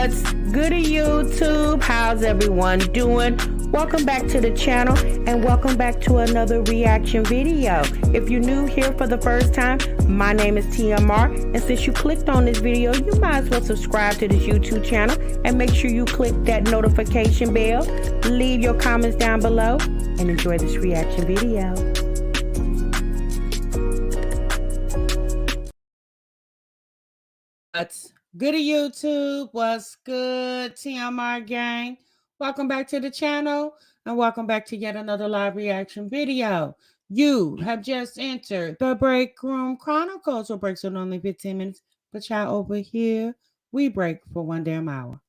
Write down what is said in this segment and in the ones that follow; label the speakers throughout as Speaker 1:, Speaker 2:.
Speaker 1: What's good to YouTube? How's everyone doing? Welcome back to the channel and welcome back to another reaction video. If you're new here for the first time, my name is TMR, and since you clicked on this video, you might as well subscribe to this YouTube channel and make sure you click that notification bell. Leave your comments down below and enjoy this reaction video. What's good to YouTube? What's good, TMR gang? Welcome back to the channel and welcome back to yet another live reaction video. You have just entered the Break Room Chronicles, where breaks are only 15 minutes, but y'all over here, we break for one damn hour.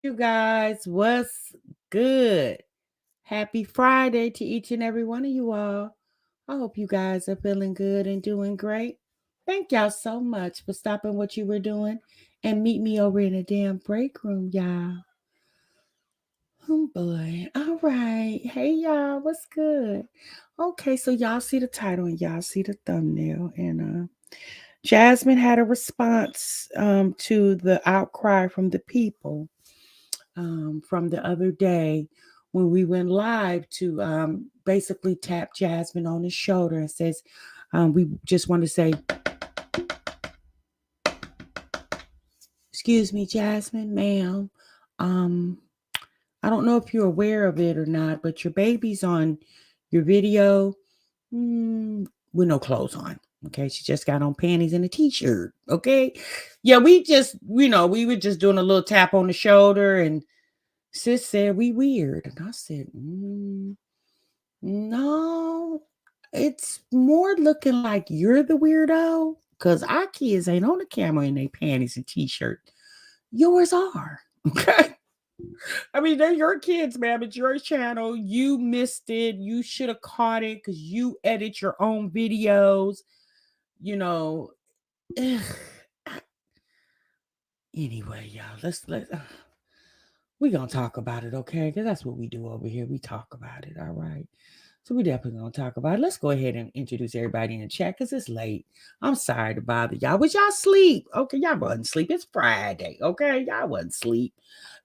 Speaker 1: You guys, what's good? Happy Friday to each and every one of you all. I hope you guys are feeling good and doing great. Thank y'all so much for stopping what you were doing and meet me over in the damn break room, y'all. Oh boy. All right. Hey y'all, what's good? Okay, so y'all see the title and y'all see the thumbnail. And Jasmine had a response to the outcry from the people from the other day when we went live to basically tap Jasmine on the shoulder and says, we just want to say, excuse me, Jasmine, ma'am. I don't know if you're aware of it or not, but your baby's on your video with no clothes on. Okay, she just got on panties and a t-shirt. Okay, yeah, we just, we were just doing a little tap on the shoulder, and sis said we weird. And I said, no, it's more looking like you're the weirdo, because our kids ain't on the camera in their panties and t-shirt. Yours are. Okay. I mean, they're your kids, ma'am. It's your channel. You missed it. You should have caught it because you edit your own videos. Ugh. Anyway, y'all, let's we're gonna talk about it, okay? Because that's what we do over here. We talk about it, all right? So we definitely gonna talk about it. Let's go ahead and introduce everybody in the chat because it's late. I'm sorry to bother y'all. Was y'all sleep? Okay, y'all wasn't sleep. It's Friday, okay? Y'all wasn't sleep.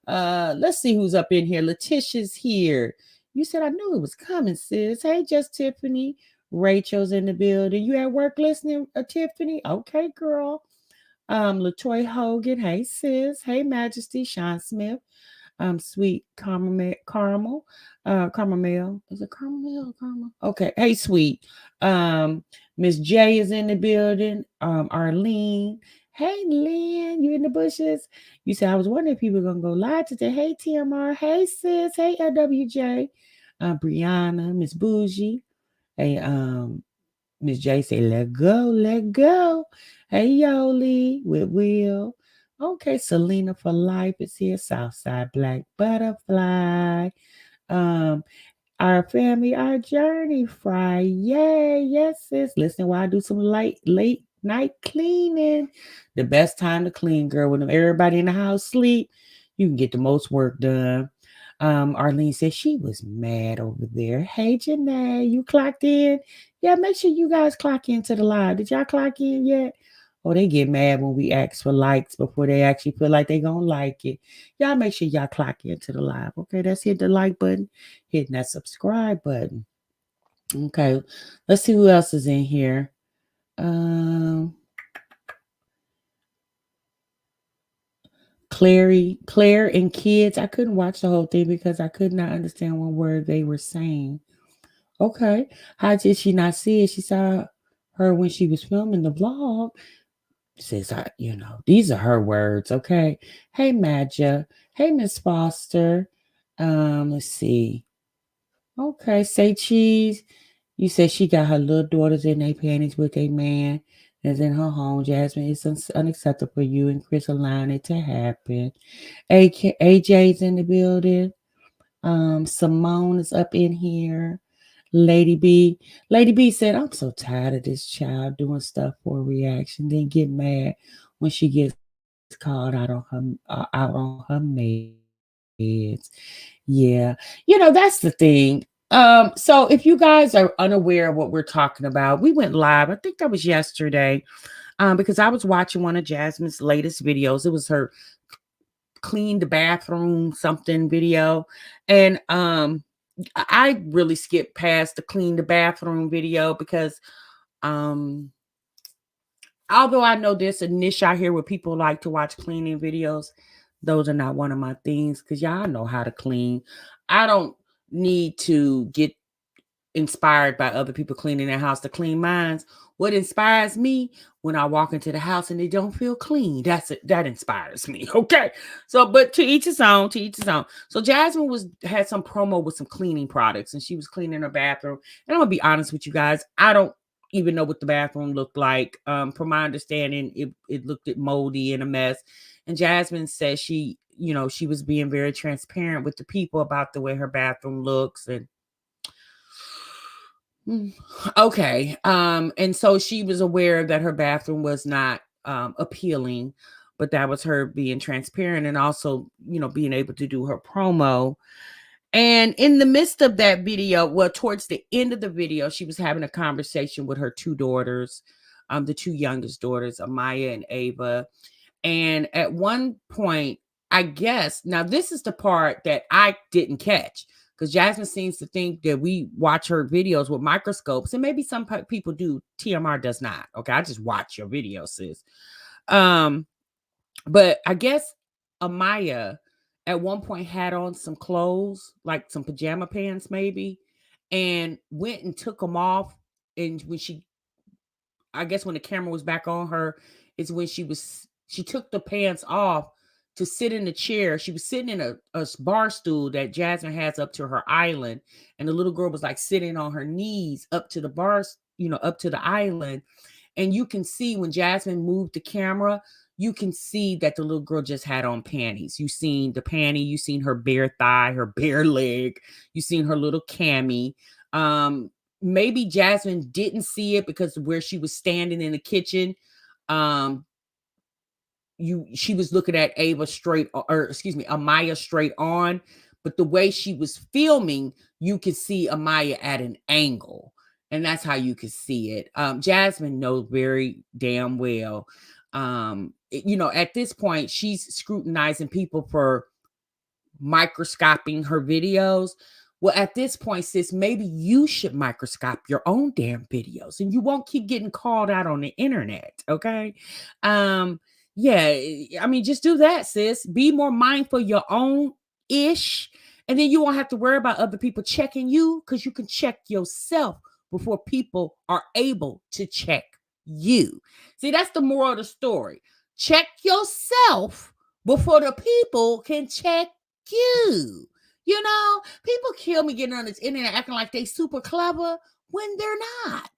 Speaker 1: Let's see who's up in here. Letitia's here. You said I knew it was coming, sis. Hey, just Tiffany. Rachel's in the building. You at work listening, Tiffany? Okay, girl. Latoya Hogan. Hey, sis. Hey, Majesty. Sean Smith. Sweet caramel. Caramel. Is it caramel or caramel? Okay. Hey, sweet. Miss J is in the building. Arlene. Hey, Lynn, you in the bushes? You said I was wondering if people were gonna go live today. Hey, TMR. Hey, sis. Hey, LWJ. Brianna. Miss Bougie. Hey, Miss J say, let go, let go. Hey, Yoli with Will. Okay, Selena for Life is here. Southside Black Butterfly. Our family, our journey, Fry. Yay, yes, sis. Listen while I do some late night cleaning. The best time to clean, girl. When everybody in the house sleep, you can get the most work done. Arlene said she was mad over there. Hey, Janae, you clocked in? Yeah, make sure you guys clock into the live. Did y'all clock in yet? Oh, they get mad when we ask for likes before they actually feel like they gonna like it. Y'all make sure y'all clock into the live. Okay, that's hit the like button, hitting that subscribe button. Okay, let's see who else is in here. Claire and kids. I couldn't watch the whole thing because I could not understand one word they were saying. Okay. How did she not see it? She saw her when she was filming the vlog. Says, these are her words. Okay. Hey, Madja. Hey, Miss Foster. Let's see. Okay. Say cheese. You said she got her little daughters in their panties with a man that's in her home. Jasmine, it's unacceptable for you and Chris allowing it to happen. AJ's in the building. Simone is up in here. Lady B said, I'm so tired of this child doing stuff for a reaction, then get mad when she gets called out on her meds. Yeah, that's the thing. So if you guys are unaware of what we're talking about, we went live. I think that was yesterday. Because I was watching one of Jasmine's latest videos. It was her clean the bathroom something video, and I really skipped past the clean the bathroom video because um although I know there's a niche out here where people like to watch cleaning videos, those are not one of my things because y'all know how to clean. I don't need to get inspired by other people cleaning their house to clean mine. What inspires me when I walk into the house and they don't feel clean. That's it. That inspires me. Okay. So, but to each his own, to each his own. So Jasmine had some promo with some cleaning products and she was cleaning her bathroom. And I'm gonna be honest with you guys. I don't even know what the bathroom looked like. From my understanding, it looked at moldy and a mess. And Jasmine said she was being very transparent with the people about the way her bathroom looks and okay. And so she was aware that her bathroom was not appealing, but that was her being transparent and also, being able to do her promo. And in the midst of that video, well, towards the end of the video, she was having a conversation with her two daughters, the two youngest daughters, Amaya and Ava. And at one point, I guess, now this is the part that I didn't catch because Jasmine seems to think that we watch her videos with microscopes, and maybe some people do. TMR does not. Okay, I just watch your videos, sis. But I guess Amaya at one point had on some clothes, like some pajama pants, maybe, and went and took them off. And I guess when the camera was back on her, is when she took the pants off to sit in the chair. She was sitting in a bar stool that Jasmine has up to her island, and the little girl was like sitting on her knees up to the bars, up to the island. And you can see when Jasmine moved the camera, you can see that the little girl just had on panties. You seen the panty, you seen her bare thigh, her bare leg, you seen her little cami. Maybe Jasmine didn't see it because where she was standing in the kitchen, um, she was looking at Amaya straight on, but the way she was filming, you could see Amaya at an angle, and that's how you could see it. Jasmine knows very damn well. At this point, she's scrutinizing people for microscoping her videos. Well, at this point, sis, maybe you should microscope your own damn videos and you won't keep getting called out on the internet. Okay. Yeah, I mean, just do that, sis. Be more mindful your own ish. And then you won't have to worry about other people checking you because you can check yourself before people are able to check you. See, that's the moral of the story. Check yourself before the people can check you. People kill me getting on this internet acting like they super clever when they're not.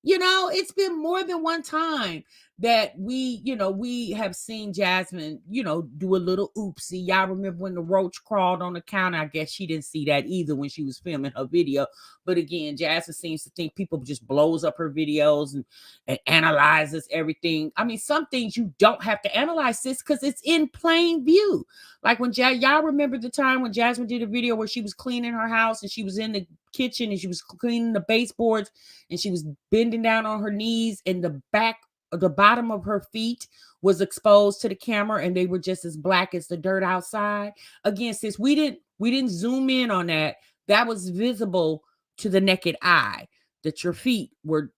Speaker 1: It's been more than one time that we have seen Jasmine, do a little oopsie. Y'all remember when the roach crawled on the counter? I guess she didn't see that either when she was filming her video. But again, Jasmine seems to think people just blows up her videos and analyzes everything. I mean, some things you don't have to analyze, sis, because it's in plain view. Like when y'all remember the time when Jasmine did a video where she was cleaning her house and she was in the kitchen and she was cleaning the baseboards and she was bending down on her knees and the bottom of her feet was exposed to the camera and they were just as black as the dirt outside. Again, sis, we didn't zoom in on that. That was visible to the naked eye that your feet were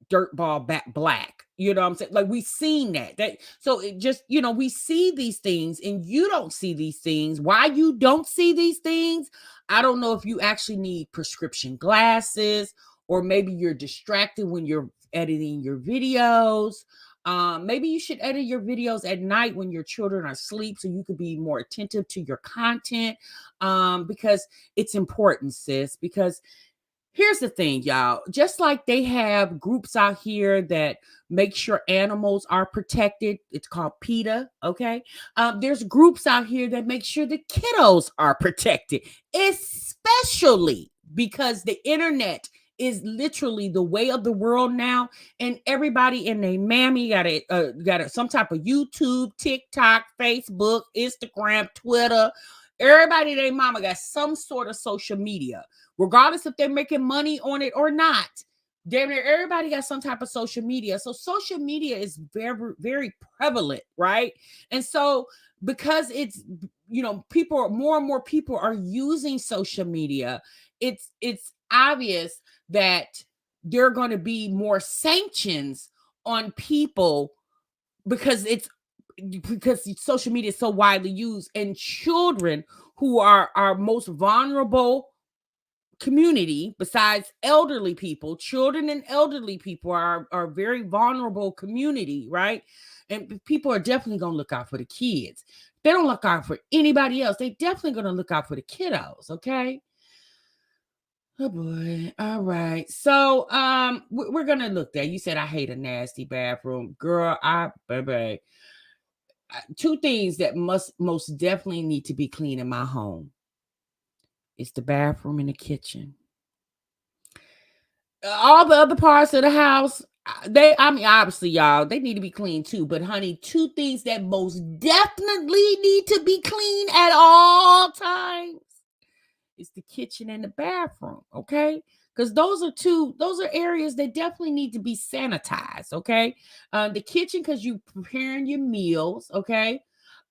Speaker 1: dirtball back black. You know what I'm saying? Like we seen that. So it just, we see these things and you don't see these things. Why you don't see these things? I don't know if you actually need prescription glasses or maybe you're distracted when you're editing your videos. Maybe you should edit your videos at night when your children are asleep so you could be more attentive to your content. Because it's important, sis, because here's the thing, y'all. Just like they have groups out here that make sure animals are protected, it's called PETA, okay? There's groups out here that make sure the kiddos are protected, especially because the internet is literally the way of the world now. And everybody and their mammy got some type of YouTube, TikTok, Facebook, Instagram, Twitter. Everybody, their mama got some sort of social media, regardless if they're making money on it or not. Damn near everybody got some type of social media. So social media is very, very prevalent, right? And so because it's, people, more and more people are using social media, it's obvious that there are going to be more sanctions on people because social media is so widely used, and children, who are our most vulnerable community besides elderly people. Children and elderly people are very vulnerable community, right? And people are definitely going to look out for the kids. They don't look out for anybody else. They definitely going to look out for the kiddos. Okay. Oh boy. All right. So we're gonna look there. You said I hate a nasty bathroom. Girl, baby. Two things that most definitely need to be clean in my home. It's the bathroom and the kitchen. All the other parts of the house, obviously, y'all, they need to be clean too. But honey, two things that most definitely need to be clean at all times. It's the kitchen and the bathroom, okay? Because those are areas that definitely need to be sanitized, okay? The kitchen, because you preparing your meals, okay?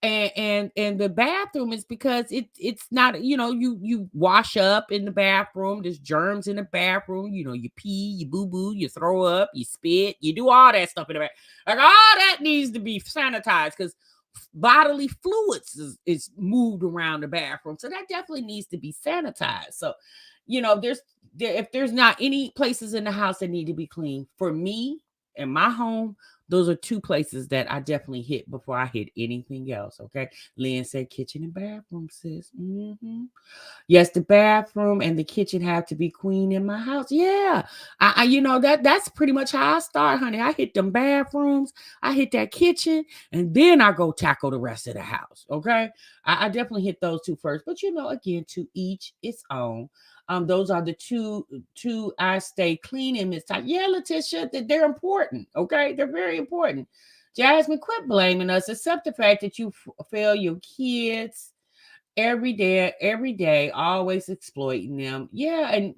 Speaker 1: And the bathroom is because it's not, you wash up in the bathroom. There's germs in the bathroom. You pee, you boo boo, you throw up, you spit, you do all that stuff in the bathroom. Like all that needs to be sanitized because bodily fluids is moved around the bathroom. So that definitely needs to be sanitized. So, if there's not any places in the house that need to be clean, for me in my home, those are two places that I definitely hit before I hit anything else. Okay. Lynn said kitchen and bathroom, sis. Yes, the bathroom and the kitchen have to be clean in my house. Yeah. That's pretty much how I start, honey. I hit them bathrooms, I hit that kitchen, and then I go tackle the rest of the house. Okay. I definitely hit those two first. But again, to each its own. Those are the two I stay clean in this time. Yeah, Letitia, they're important. Okay, they're very important. Jasmine, quit blaming us. Accept the fact that you fail your kids every day, always exploiting them. Yeah, and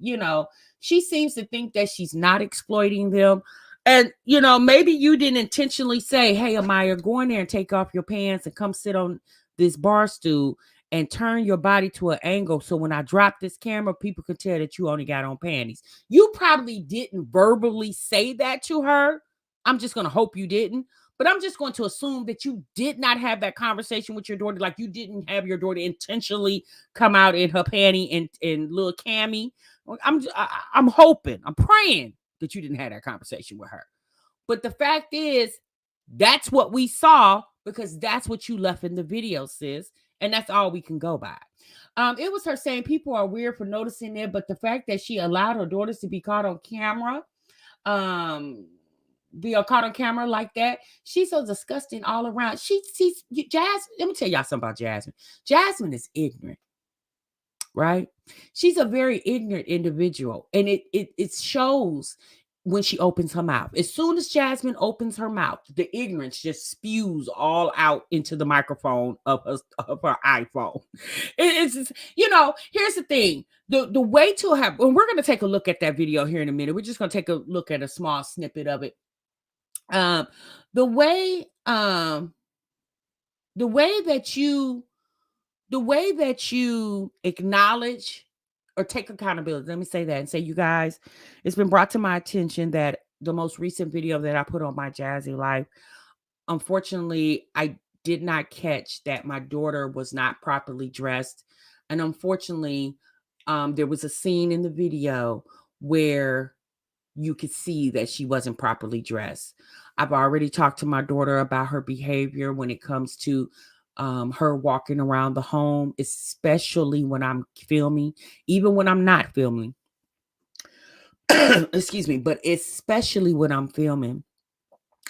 Speaker 1: she seems to think that she's not exploiting them. And maybe you didn't intentionally say, "Hey, Amaya, go in there and take off your pants and come sit on this bar stool and turn your body to an angle so when I drop this camera, people can tell that you only got on panties." You probably didn't verbally say that to her. I'm just gonna hope you didn't. But I'm just going to assume that you did not have that conversation with your daughter. Like you didn't have your daughter intentionally come out in her panty and little cami. I'm hoping, I'm praying that you didn't have that conversation with her. But the fact is, that's what we saw because that's what you left in the video, sis. And that's all we can go by. It was her saying people are weird for noticing it, but the fact that she allowed her daughters to be caught on camera, be caught on camera like that. She's so disgusting all around. She's Jasmine. Let me tell y'all something about Jasmine. Jasmine is ignorant, right? She's a very ignorant individual, and it shows when she opens her mouth. As soon as Jasmine opens her mouth, the ignorance just spews all out into the microphone of her iPhone. It's just, here's the thing. The way to have, and we're going to take a look at that video here in a minute. We're just going to take a look at a small snippet of it. The way that you acknowledge or take accountability. Let me say that and say, you guys, it's been brought to my attention that the most recent video that I put on my Jazzy Life, unfortunately, I did not catch that my daughter was not properly dressed. And unfortunately, there was a scene in the video where you could see that she wasn't properly dressed. I've already talked to my daughter about her behavior when it comes to her walking around the home, especially when I'm filming, even when I'm not filming. Excuse me, but especially when I'm filming.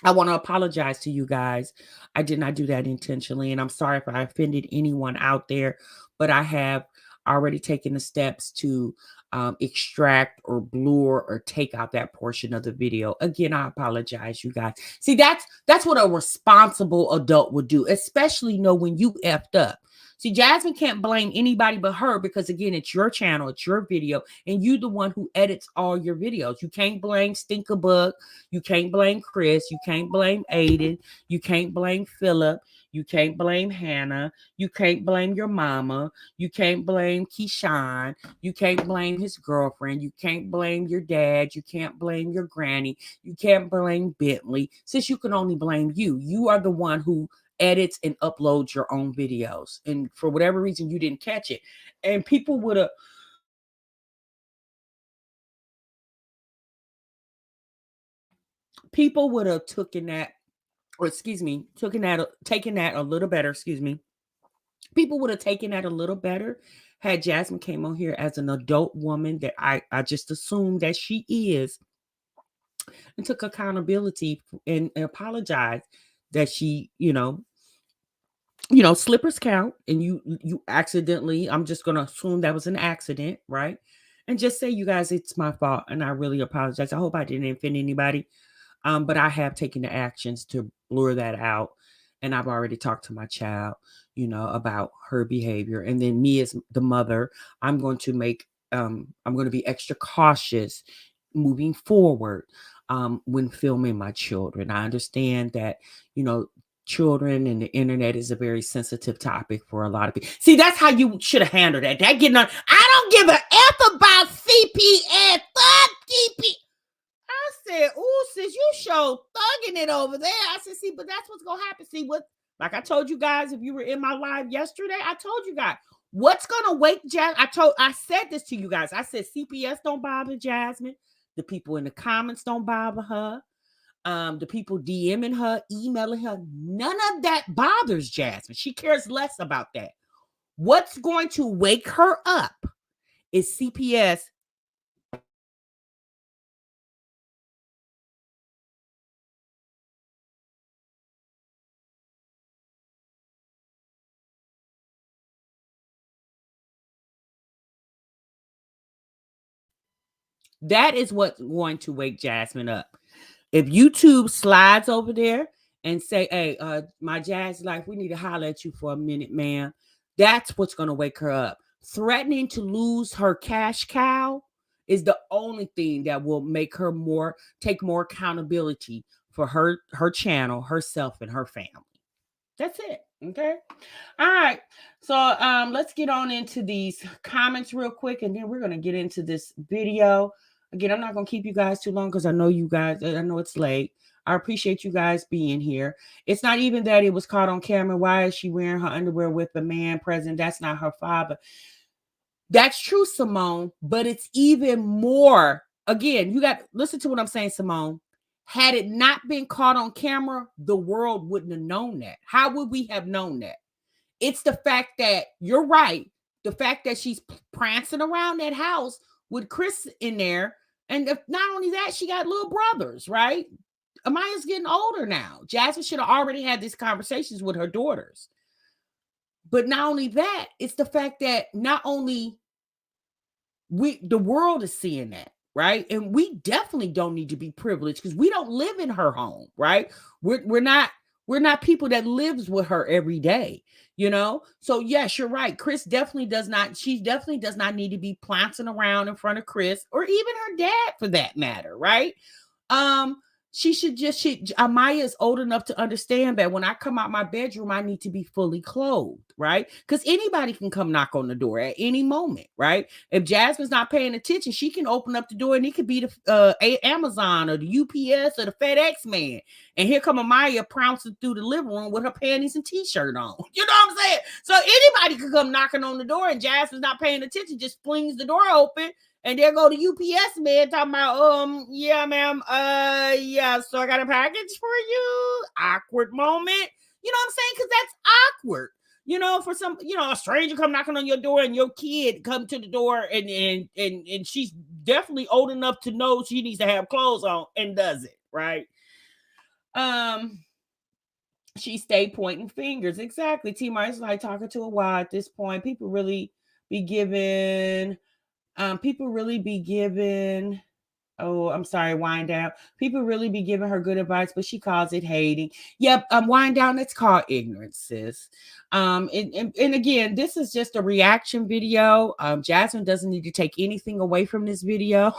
Speaker 1: I want to apologize to you guys. I did not do that intentionally, and I'm sorry if I offended anyone out there, but I have already taken the steps to extract or blur or take out that portion of the video. Again, I apologize, you guys. See, that's what a responsible adult would do, especially know when you effed up. See, Jasmine can't blame anybody but her because, again, it's your channel, it's your video, and you the one who edits all your videos. You can't blame Stinkerbug. You can't blame Chris. You can't blame Aiden. You can't blame Philip. You can't blame Hannah. You can't blame your mama. You can't blame Keyshawn. You can't blame his girlfriend. You can't blame your dad. You can't blame your granny. You can't blame Bentley. Since you can only blame you. You are the one who edits and uploads your own videos. And for whatever reason, you didn't catch it. And people would have taken that, or taken that a little better, people would have taken that a little better had Jasmine came on here as an adult woman that I just assumed that she is, and took accountability and apologized that she, slippers count, and you accidentally, I'm just going to assume that was an accident, right? And just say, you guys, it's my fault and I really apologize. I hope I didn't offend anybody. But I have taken the actions to blur that out. And I've already talked to my child, about her behavior. And then me as the mother, I'm going to be extra cautious moving forward when filming my children. I understand that, children and the internet is a very sensitive topic for a lot of people. See, that's how you should have handled that. That getting on, I don't give a F about CPS. Fuck CPS. I said, "Ooh, sis, you show thugging it over there." I said, "See, but that's what's gonna happen. See, what? Like I told you guys, if you were in my live yesterday, I told you guys what's gonna wake Jasmine. I said this to you guys. I said CPS don't bother Jasmine. The people in the comments don't bother her. The people DMing her, emailing her, none of that bothers Jasmine. She cares less about that. What's going to wake her up is CPS. That is what's going to wake Jasmine up. If YouTube slides over there and say, "Hey, my Jazzy Life, we need to holler at you for a minute, man," that's what's going to wake her up. Threatening to lose her cash cow is the only thing that will make her take more accountability for her channel, herself, and her family. That's it. Okay. All right. So let's get on into these comments real quick, and then we're gonna get into this video. Again, I'm not gonna keep you guys too long because I know it's late. I appreciate you guys being here. It's not even that it was caught on camera. Why is she wearing her underwear with the man present? That's not her father. That's true, Simone, but it's even more. Again, you got listen to what I'm saying, Simone. Had it not been caught on camera, the world wouldn't have known that. How would we have known that? It's the fact that you're right. The fact that she's prancing around that house with Chris in there. And if not only that, she got little brothers, right? Amaya's getting older now. Jasmine should have already had these conversations with her daughters. But not only that, it's the fact that not only the world is seeing that, right? And we definitely don't need to be privileged because we don't live in her home, right? We're not people that lives with her every day, so yes, you're right. She definitely does not need to be planting around in front of Chris or even her dad for that matter, right? um Amaya is old enough to understand that when I come out my bedroom, I need to be fully clothed, right? Because anybody can come knock on the door at any moment, right? If Jasmine's not paying attention, she can open up the door and it could be the Amazon or the UPS or the FedEx man. And here come Amaya pouncing through the living room with her panties and t-shirt on. You know what I'm saying? So anybody could come knocking on the door and Jasmine's not paying attention, just flings the door open. And there go the UPS man talking about, yeah, ma'am, yeah, so I got a package for you. Awkward moment. You know what I'm saying? Because that's awkward. For some, a stranger come knocking on your door and your kid come to the door and she's definitely old enough to know she needs to have clothes on and does it, right? She stayed pointing fingers. Exactly. T-Mar is like talking to a why at this point. People really be giving People really be giving. Oh, I'm sorry, wind down. People really be giving her good advice, but she calls it hating. Yep, wind down. It's called ignorance, sis. And again, this is just a reaction video. Jasmine doesn't need to take anything away from this video.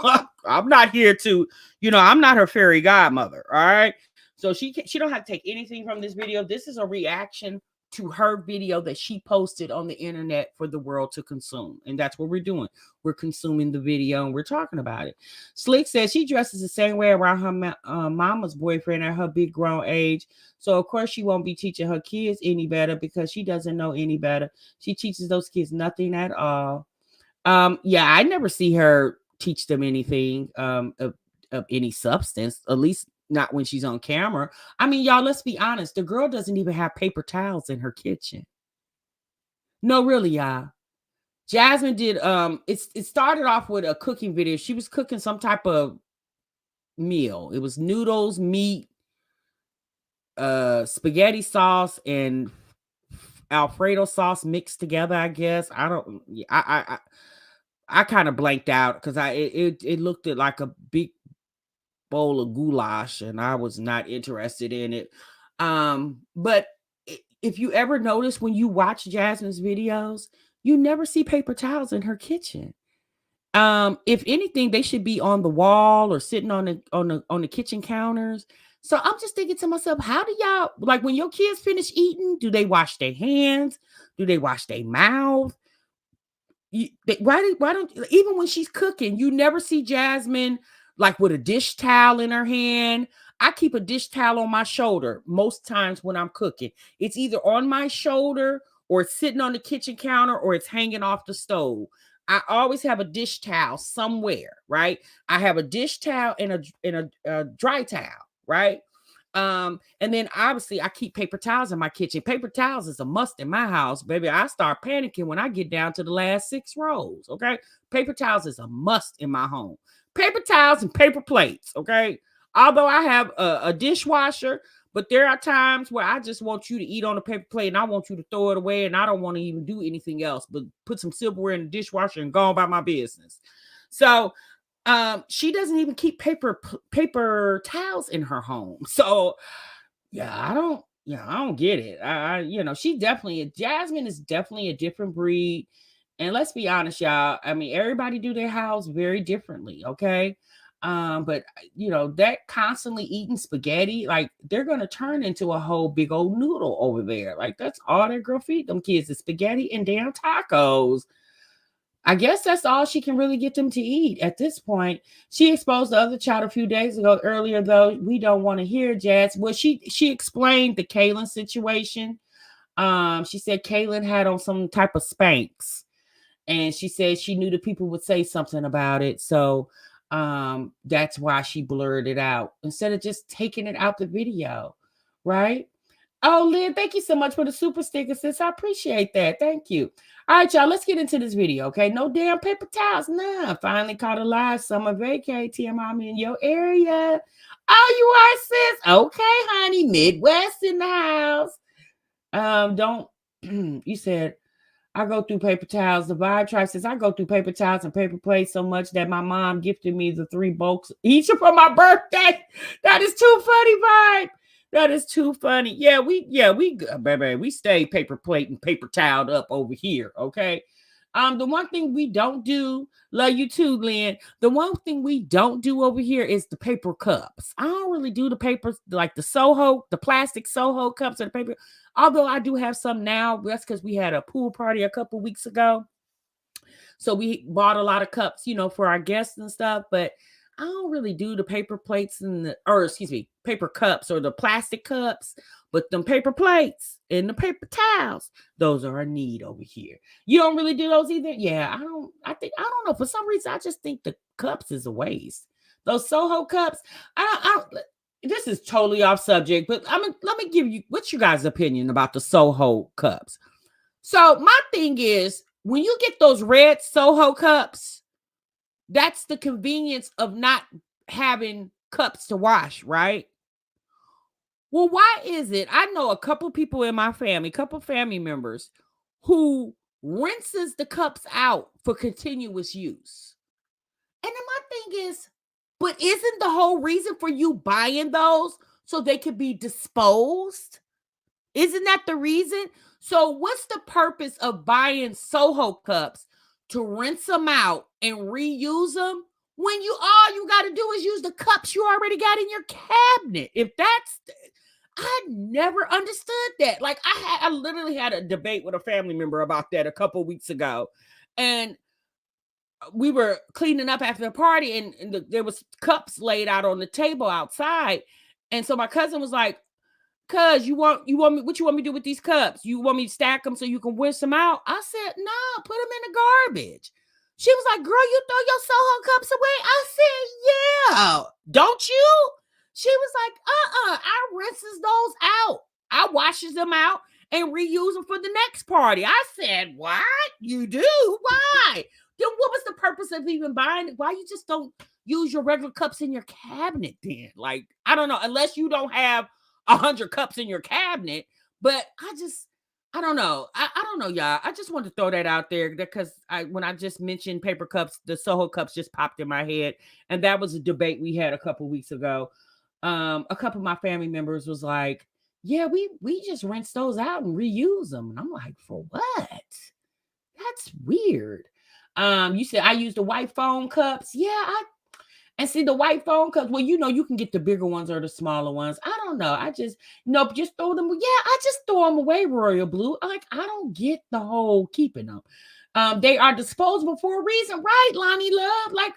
Speaker 1: I'm not here to, I'm not her fairy godmother. All right, so she don't have to take anything from this video. This is a reaction to her video that she posted on the internet for the world to consume, and that's what we're doing. We're consuming the video and we're talking about it. Slick says she dresses the same way around her mama's boyfriend at her big grown age. So, of course, she won't be teaching her kids any better because she doesn't know any better. She teaches those kids nothing at all. Yeah, I never see her teach them anything of any substance, at least not when she's on camera. I mean, y'all, let's be honest. The girl doesn't even have paper towels in her kitchen. No, really, y'all. Jasmine did it started off with a cooking video. She was cooking some type of meal. It was noodles, meat, spaghetti sauce, and Alfredo sauce mixed together, I guess. I don't I kind of blanked out because it looked like a big bowl of goulash and I was not interested in it. But if you ever notice when you watch Jasmine's videos, you never see paper towels in her kitchen. If anything, they should be on the wall or sitting on the kitchen counters. So I'm just thinking to myself, how do y'all, like, when your kids finish eating, do they wash their hands? Do they wash their mouth? Why don't, even when she's cooking, you never see Jasmine like with a dish towel in her hand. I keep a dish towel on my shoulder most times when I'm cooking. It's either on my shoulder or it's sitting on the kitchen counter or it's hanging off the stove. I always have a dish towel somewhere, right? I have a dish towel and a dry towel, right? And then obviously I keep paper towels in my kitchen. Paper towels is a must in my house, baby. I start panicking when I get down to the last 6 rows. Okay. Paper towels is a must in my home. Paper towels and paper plates. Okay. Although I have a dishwasher, but there are times where I just want you to eat on a paper plate and I want you to throw it away and I don't want to even do anything else but put some silverware in the dishwasher and go about my business. So she doesn't even keep paper towels in her home. So I don't get it. Jasmine is definitely a different breed. And let's be honest, y'all. I mean, everybody do their house very differently, okay? But that constantly eating spaghetti, like, they're gonna turn into a whole big old noodle over there. Like, that's all that girl feed them kids is spaghetti and damn tacos. I guess that's all she can really get them to eat at this point. She exposed the other child a few days ago. Earlier, though, we don't want to hear Jazz. Well, she explained the Kaylin situation. She said Kaylin had on some type of Spanx, and she said she knew the people would say something about it. So that's why she blurred it out instead of just taking it out the video, right? Oh, Lynn, thank you so much for the super sticker, sis. I appreciate that. Thank you. All right, y'all, let's get into this video, okay? No damn paper towels. Nah, finally caught a live summer vacay. TM, I'm in your area. Oh, you are, sis? Okay, honey. Midwest in the house. Don't, you said, I go through paper towels. The Vibe Tribe says, I go through paper towels and paper plates so much that my mom gifted me the 3 bulks each for my birthday. That is too funny, Vibe. That is too funny. Yeah, baby, we stay paper plate and paper toweled up over here, okay? The one thing we don't do, love you too, Lynn. The one thing we don't do over here is the paper cups. I don't really do the papers like the plastic Soho cups or the paper. Although I do have some now. That's because we had a pool party a couple weeks ago. So we bought a lot of cups, for our guests and stuff. But I don't really do the paper plates paper cups or the plastic cups. But them paper plates and the paper towels, those are a need over here. You don't really do those either? Yeah, I don't know. For some reason, I just think the cups is a waste. Those Soho cups, I don't this is totally off subject, but let me give you what's your guys' opinion about the Soho cups. So my thing is, when you get those red Soho cups, that's the convenience of not having cups to wash, right? Well, why is it? I know a couple people in my family, couple family members who rinses the cups out for continuous use. And then my thing is, but isn't the whole reason for you buying those so they could be disposed? Isn't that the reason? So what's the purpose of buying Soho cups to rinse them out and reuse them when you all you got to do is use the cups you already got in your cabinet? If that's I never understood that. Like I literally had a debate with a family member about that a couple weeks ago. And we were cleaning up after the party and there was cups laid out on the table outside. And so my cousin was like, "Cuz you want me what you want me to do with these cups? You want me to stack them so you can rinse them out?" I said, "No, put them in the garbage." She was like, "Girl, you throw your Soho cups away?" I said, "Yeah. Don't you?" She was like, I rinses those out. I washes them out and reuse them for the next party. I said, "What? You do? Why?" Then what was the purpose of even buying it? Why you just don't use your regular cups in your cabinet then? Like, I don't know, unless you don't have 100 cups in your cabinet. But I don't know. I don't know, y'all. I just want to throw that out there because when I just mentioned paper cups, the Soho cups just popped in my head. And that was a debate we had a couple weeks ago. A couple of my family members was like, "Yeah, we just rinse those out and reuse them." And I'm like, "For what? That's weird." You said I use the white foam cups. Yeah, and see the white foam cups. Well, you can get the bigger ones or the smaller ones. I don't know. I just nope, just throw them. Yeah, I just throw them away, Royal Blue. Like I don't get the whole keeping them. They are disposable for a reason, right, Lonnie Love? Like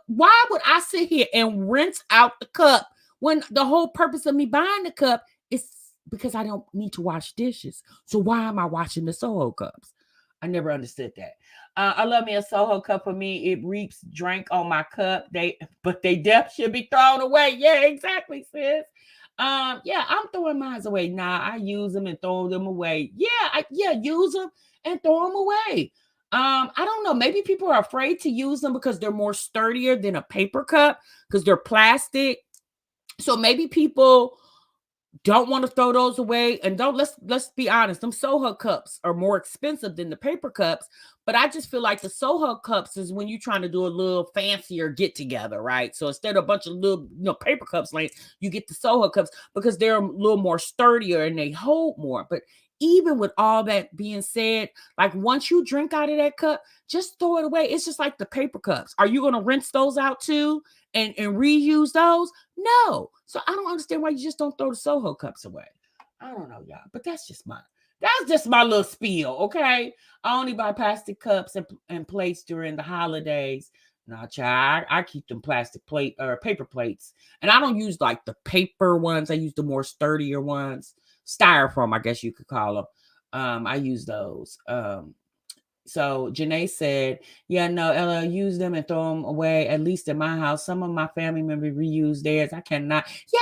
Speaker 1: why would I sit here and rinse out the cup when the whole purpose of me buying the cup is because I don't need to wash dishes. So why am I washing the Soho cups? I never understood that. I love me a Soho cup. For me, it reaps drink on my cup. But they depth should be thrown away. Yeah, exactly, sis. Yeah, I'm throwing mine away. Nah, I use them and throw them away. Yeah, use them and throw them away. I don't know. Maybe people are afraid to use them because they're more sturdier than a paper cup because they're plastic. So maybe people don't want to throw those away. And don't let's be honest, them Soho cups are more expensive than the paper cups. But I just feel like the Soho cups is when you're trying to do a little fancier get together, right? So instead of a bunch of little paper cups, like you get the Soho cups because they're a little more sturdier and they hold more. But even with all that being said, like once you drink out of that cup, just throw it away. It's just like the paper cups. Are you going to rinse those out too and reuse those? No. So I don't understand why you just don't throw the Soho cups away. I don't know, y'all, but that's just my little spiel, okay? I only buy plastic cups and plates during the holidays. No, child, I keep them plastic plate or paper plates, and I don't use like the paper ones. I use the more sturdier ones, styrofoam, I guess you could call them. I use those. So Janae said, "Yeah, no, Ella, use them and throw them away. At least in my house, some of my family members reuse theirs. I cannot. Yeah,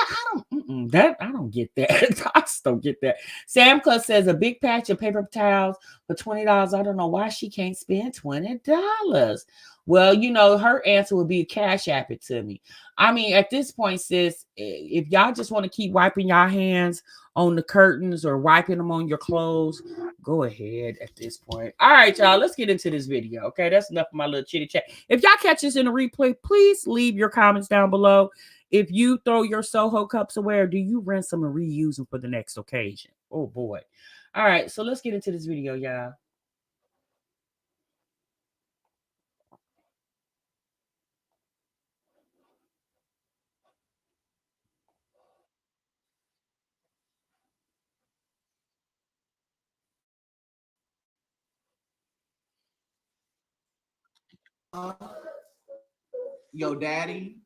Speaker 1: I don't get that. I just don't get that." Sam Club says a big patch of paper towels for $20. I don't know why she can't spend $20. Well, her answer would be cash app it to me. I mean, at this point, sis, if y'all just want to keep wiping y'all hands on the curtains or wiping them on your clothes, go ahead at this point. All right, y'all, let's get into this video. Okay, that's enough of my little chitty chat. If y'all catch this in a replay, please leave your comments down below. If you throw your Soho cups away, or do you rinse them and reuse them for the next occasion? Oh boy. All right, so let's get into this video, y'all. Your daddy.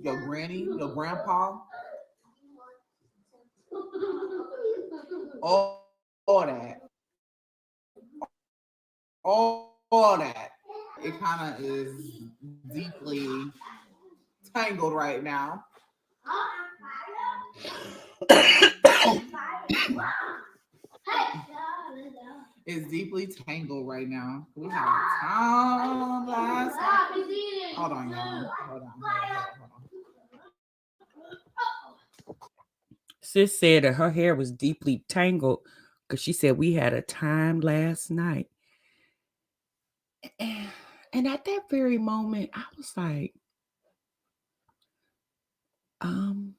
Speaker 1: Your granny, your grandpa, all that, all that. It kind of is deeply tangled right now. It's deeply tangled right now. We had time last night. Hold on, y'all. Hold on. Sis said that her hair was deeply tangled because she said we had a time last night. And at that very moment, I was like, um,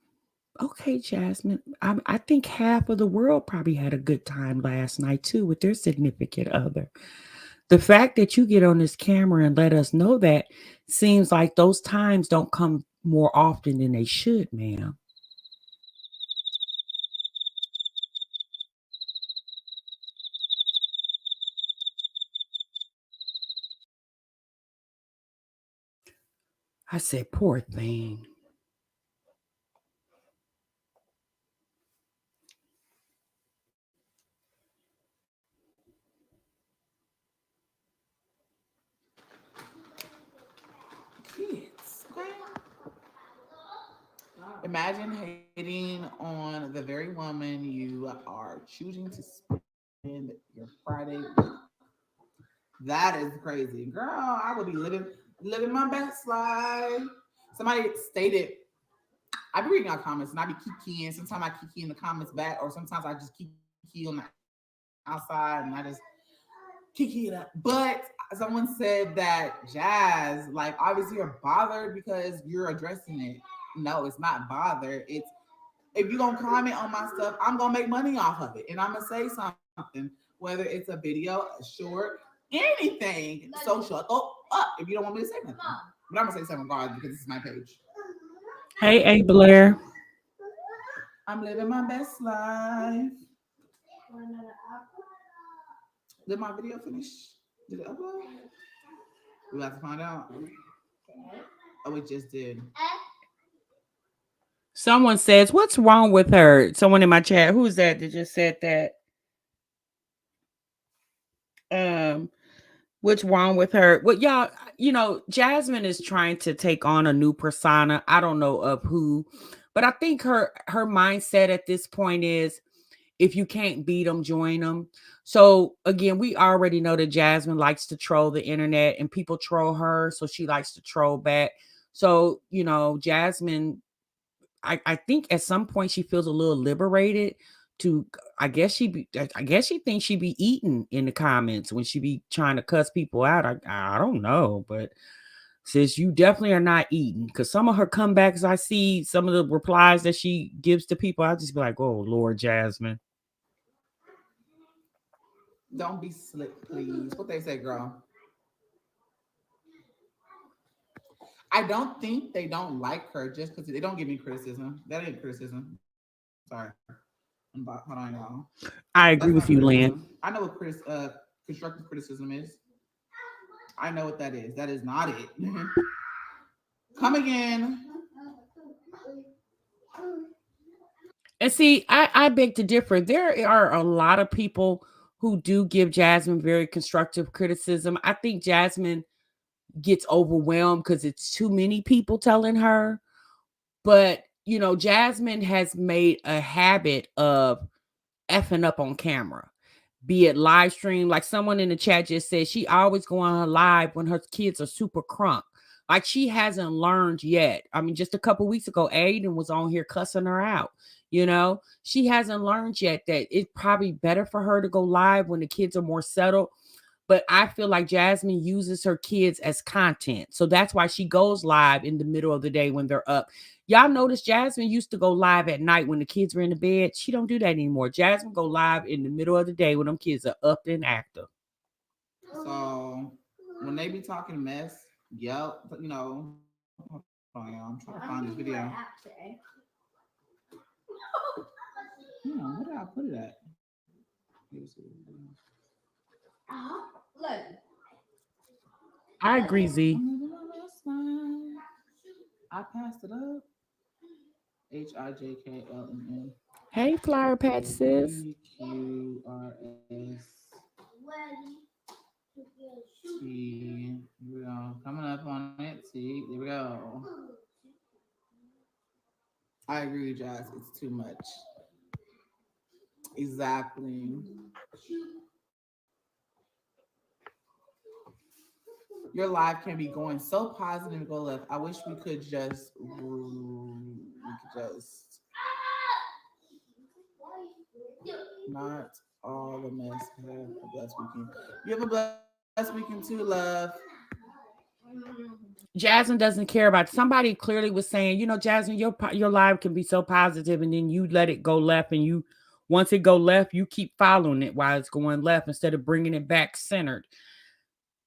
Speaker 1: okay, Jasmine. I think half of the world probably had a good time last night too with their significant other. The fact that you get on this camera and let us know that seems like those times don't come more often than they should, ma'am. I said, poor thing.
Speaker 2: Kids. Okay. Imagine hating on the very woman you are choosing to spend your Friday with. That is crazy. Girl, I would be living my best life. Somebody stated, I be reading our comments and I be kikiing. Sometimes I kiki in the comments back, or sometimes I just kiki on the outside and I just kiki it up. But someone said that Jazz, like, obviously you're bothered because you're addressing it. No, it's not bother. It's, if you're gonna comment on my stuff, I'm gonna make money off of it. And I'm gonna say something, whether it's a video, a short, anything social. Go up if you don't want me to say nothing. But I'm gonna say something regardless because this is my page.
Speaker 1: Hey, A. Blair.
Speaker 2: I'm living my best life. Did my video finish? Did it upload? We have to find out. Oh, it just did.
Speaker 1: Someone says, what's wrong with her? Someone in my chat, who's that just said that? Um, what's wrong with her? Well, y'all, Jasmine is trying to take on a new persona. I don't know of who, but I think her mindset at this point is if you can't beat them, join them. So again, we already know that Jasmine likes to troll the internet and people troll her, so she likes to troll back. So, Jasmine, I think at some point she feels a little liberated to I guess she thinks she be eating in the comments when she be trying to cuss people out. I don't know, but since you definitely are not eating, because some of her comebacks, I see some of the replies that she gives to people, I just be like, oh Lord, Jasmine.
Speaker 2: Don't be slick, please. What they say, girl. I don't think they don't like her just because they don't give me criticism. That ain't criticism. Sorry. Hold on, y'all. That's
Speaker 1: I
Speaker 2: not
Speaker 1: agree with you,
Speaker 2: criticism.
Speaker 1: Lynn.
Speaker 2: I know what constructive criticism is. I know what that is. That is not it. Come again.
Speaker 1: And see, I beg to differ. There are a lot of people who do give Jasmine very constructive criticism. I think Jasmine gets overwhelmed because it's too many people telling her. But, Jasmine has made a habit of effing up on camera, be it live stream. Like someone in the chat just said, she always go on her live when her kids are super crunk. Like she hasn't learned yet. I mean, just a couple weeks ago, Aiden was on here cussing her out. She hasn't learned yet that it's probably better for her to go live when the kids are more settled. But I feel like Jasmine uses her kids as content. So that's why she goes live in the middle of the day when they're up. Y'all notice Jasmine used to go live at night when the kids were in the bed. She don't do that anymore. Jasmine go live in the middle of the day when them kids are up and active.
Speaker 2: So when they be talking mess, yep, hold on, y'all. I'm trying to find this video. Where did I put it at?
Speaker 1: I agree, Z.
Speaker 2: I passed it up. HIJKLMN.
Speaker 1: Hey, Flower Patch sis.
Speaker 2: PQRS. T. Here we go. Coming up on it. See, there we go. I agree with Jazz. It's too much. Exactly. Your life can be going so positive and go left. I wish we could just Not all the mess. Have a blessed weekend. You have a blessed weekend too, love.
Speaker 1: Jasmine doesn't care about. Somebody clearly was saying, Jasmine, your life can be so positive, and then you let it go left, and you once it go left, you keep following it while it's going left instead of bringing it back centered.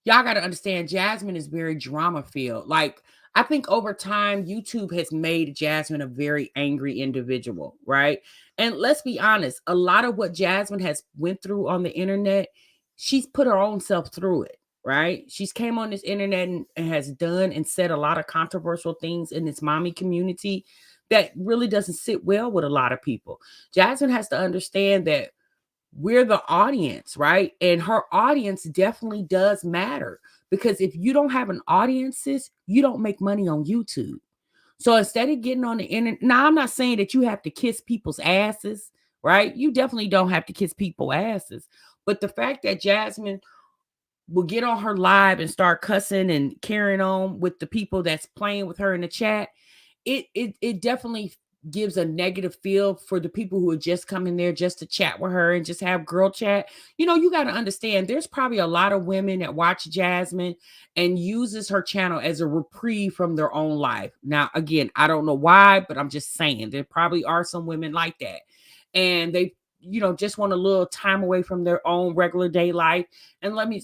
Speaker 1: Y'all got to understand, Jasmine is very drama filled. Like, I think over time, YouTube has made Jasmine a very angry individual, right? And let's be honest, a lot of what Jasmine has went through on the internet, she's put her own self through it, right? She's came on this internet and has done and said a lot of controversial things in this mommy community that really doesn't sit well with a lot of people. Jasmine has to understand that we're the audience, right? And her audience definitely does matter, because if you don't have an audience, sis, you don't make money on YouTube. So instead of getting on the internet, now I'm not saying that you have to kiss people's asses, right? You definitely don't have to kiss people's asses. But the fact that Jasmine will get on her live and start cussing and carrying on with the people that's playing with her in the chat, it definitely gives a negative feel for the people who are just coming there just to chat with her and just have girl chat. You got to understand, there's probably a lot of women that watch Jasmine and uses her channel as a reprieve from their own life. Now, again, I don't know why, but I'm just saying there probably are some women like that. And they just want a little time away from their own regular day life, and let me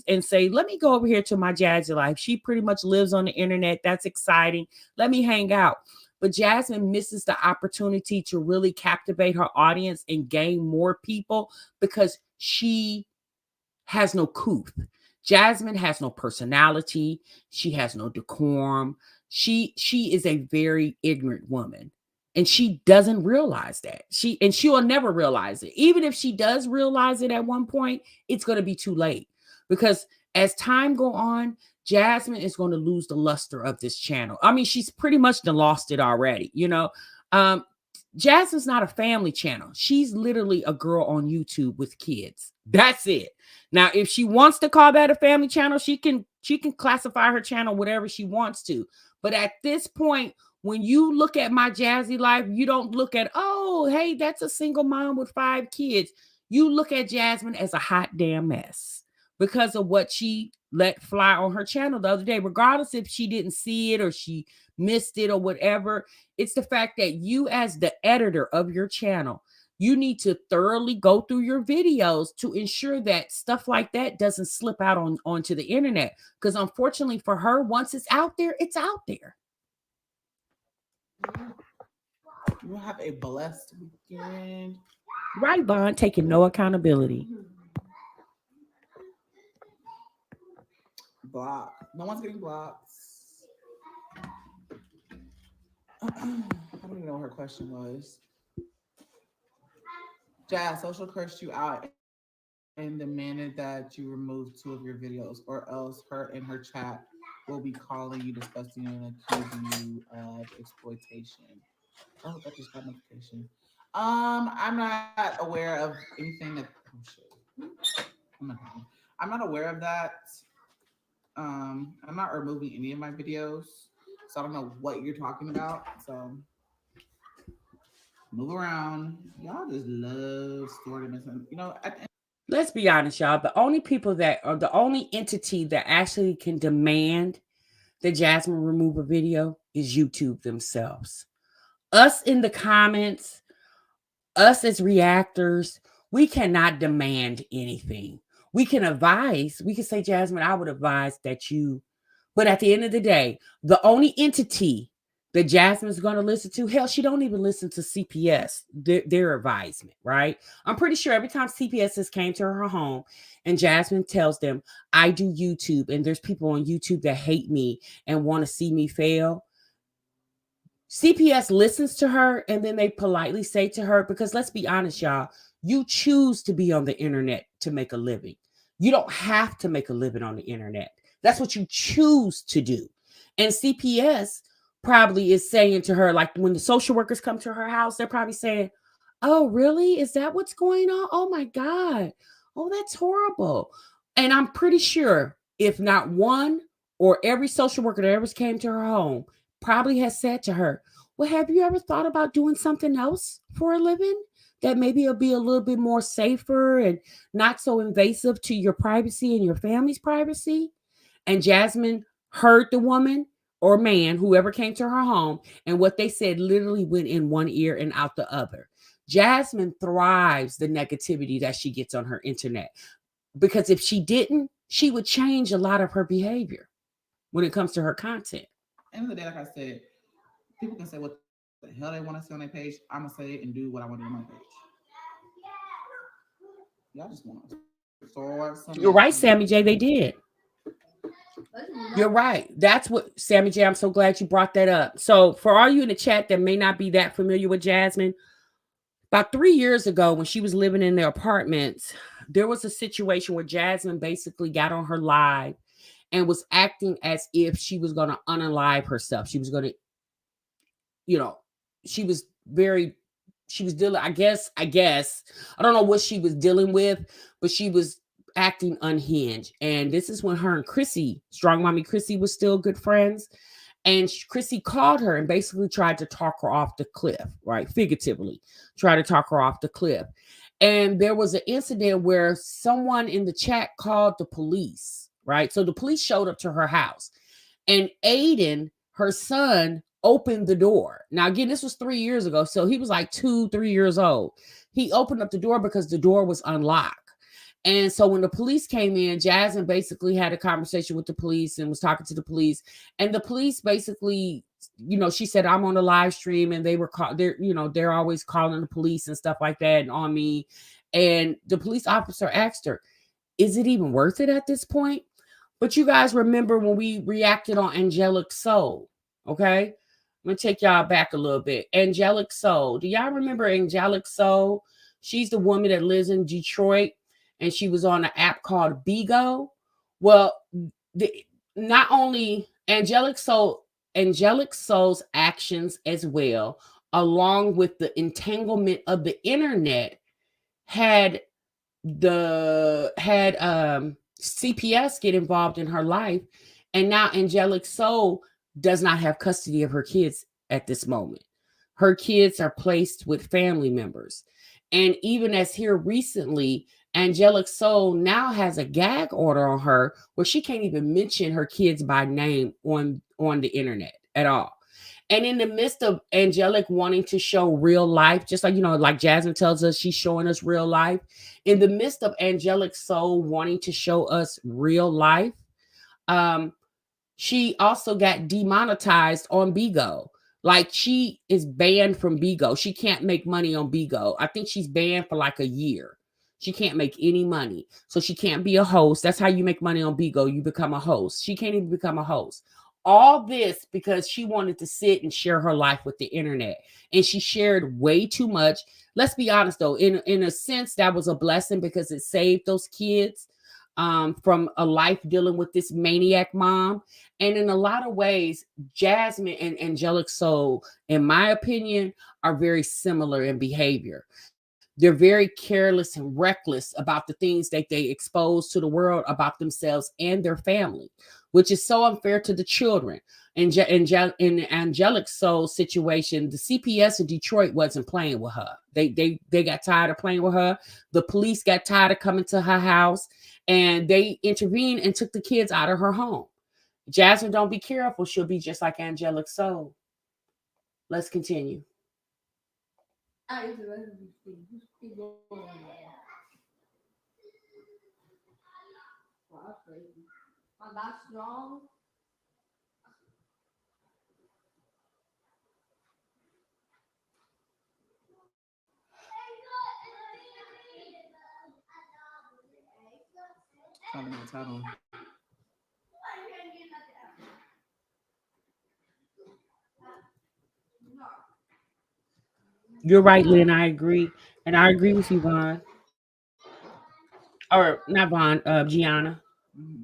Speaker 1: go over here to my Jazzy Life. She pretty much lives on the internet. That's exciting. Let me hang out. But Jasmine misses the opportunity to really captivate her audience and gain more people because she has no couth. Jasmine has no personality. She has no decorum. She is a very ignorant woman. And she doesn't realize that. She will never realize it. Even if she does realize it at one point, it's going to be too late. Because as time go on, Jasmine is going to lose the luster of this channel. I mean, she's pretty much done lost it already. Um, Jasmine's not a family channel. She's literally a girl on YouTube with kids. That's it. Now, if she wants to call that a family channel, she can classify her channel whatever she wants to. But at this point, when you look at my Jazzy Life, you don't look at, oh, hey, that's a single mom with 5 kids. You look at Jasmine as a hot damn mess because of what she let fly on her channel the other day, regardless if she didn't see it or she missed it or whatever. It's the fact that you, as the editor of your channel, you need to thoroughly go through your videos to ensure that stuff like that doesn't slip out onto the internet. Because unfortunately for her, once it's out there, it's out there.
Speaker 2: You have a blessed weekend.
Speaker 1: Right, Bond, taking no accountability.
Speaker 2: Block. No one's getting blocks. I don't even know what her question was. Jazz, social cursed you out and demanded that you remove 2 of your videos, or else her and her chat will be calling you disgusting and accusing you of exploitation. Oh, I just got notification. I'm not aware of anything that. Oh shit. I'm not aware of that. I'm not removing any of my videos, so I don't know what you're talking about. So move around. Y'all just love story missing.
Speaker 1: Let's be honest, y'all. The only people that are the only entity that actually can demand that Jasmine remove a video is YouTube themselves. Us in the comments, us as reactors, we cannot demand anything. We can advise, we can say, Jasmine, I would advise that you, but at the end of the day, the only entity that Jasmine's going to listen to, hell, she don't even listen to CPS, their advisement, right? I'm pretty sure every time CPS has came to her home and Jasmine tells them, I do YouTube and there's people on YouTube that hate me and want to see me fail, CPS listens to her and then they politely say to her, because let's be honest, y'all, you choose to be on the internet to make a living. You don't have to make a living on the internet. That's what you choose to do. And CPS probably is saying to her, like when the social workers come to her house, they're probably saying, oh, really? Is that what's going on? Oh my God. Oh, that's horrible. And I'm pretty sure if not one or every social worker that ever came to her home probably has said to her, well, have you ever thought about doing something else for a living? that maybe it'll be a little bit more safer and not so invasive to your privacy and your family's privacy. And Jasmine heard the woman or man, whoever came to her home, and what they said literally went in one ear and out the other. Jasmine thrives the negativity that she gets on her internet, because if she didn't, she would change a lot of her behavior when it comes to her content.
Speaker 2: End of the day, like I said, people can say what the hell they want to say on their page. I'm gonna say it and do what I want to do on my page. Y'all just want to start some
Speaker 1: You're
Speaker 2: mess.
Speaker 1: right, Sammy J. They did. You're right. That's what, Sammy J. I'm so glad you brought that up. So, for all you in the chat that may not be that familiar with Jasmine, about 3 years ago, when she was living in their apartments, there was a situation where Jasmine basically got on her live and was acting as if she was going to unalive herself. She was going to, you know, she was very, she was dealing, I guess, I don't know what she was dealing with, but she was acting unhinged. And this is when her and Chrissy, Strong Mommy Chrissy, was still good friends. And Chrissy called her and basically tried to talk her off the cliff, right? Figuratively, tried to talk her off the cliff. And there was an incident where someone in the chat called the police, right? So the police showed up to her house, and Aiden, her son, opened the door. Now, again, this was 3 years ago. So he was like 2, 3 years old. He opened up the door because the door was unlocked. And so when the police came in, Jasmine basically had a conversation with the police and was talking to the police. And the police basically, she said, I'm on a live stream, and they were they're always calling the police and stuff like that and on me. And the police officer asked her, is it even worth it at this point? But you guys remember when we reacted on Angelic Soul, okay? I'm gonna take y'all back a little bit. Angelic Soul. Do y'all remember Angelic Soul? She's the woman that lives in Detroit, and she was on an app called Bigo. Well, the, not only Angelic Soul's actions as well, along with the entanglement of the internet, had CPS get involved in her life, and now Angelic Soul does not have custody of her kids at this moment. Her kids are placed with family members. And even as here recently, Angelic Soul now has a gag order on her where she can't even mention her kids by name on the internet at all. And in the midst of Angelic wanting to show real life, just like, like Jasmine tells us, she's showing us real life. In the midst of Angelic Soul wanting to show us real life, she also got demonetized on Bigo. Like, she is banned from Bigo. She can't make money on Bigo. I think she's banned for like a year. She can't make any money. So she can't be a host. That's how you make money on Bigo. You become a host. She can't even become a host. All this because she wanted to sit and share her life with the internet. And she shared way too much. Let's be honest though, in a sense, that was a blessing because it saved those kids from a life dealing with this maniac mom. And in a lot of ways, Jasmine and Angelic Soul, in my opinion, are very similar in behavior. They're very careless and reckless about the things that they expose to the world about themselves and their family, which is so unfair to the children. In Angelic Soul's situation, the CPS in Detroit wasn't playing with her. They got tired of playing with her. The police got tired of coming to her house, and they intervened and took the kids out of her home. Jasmine, don't be careful. She'll be just like Angelic Soul. Let's continue.
Speaker 2: Something else, hold on.
Speaker 1: You're right, Lynn. I agree. And I agree with you, Vaughn. Or not Vaughn, Gianna.
Speaker 2: Mhm.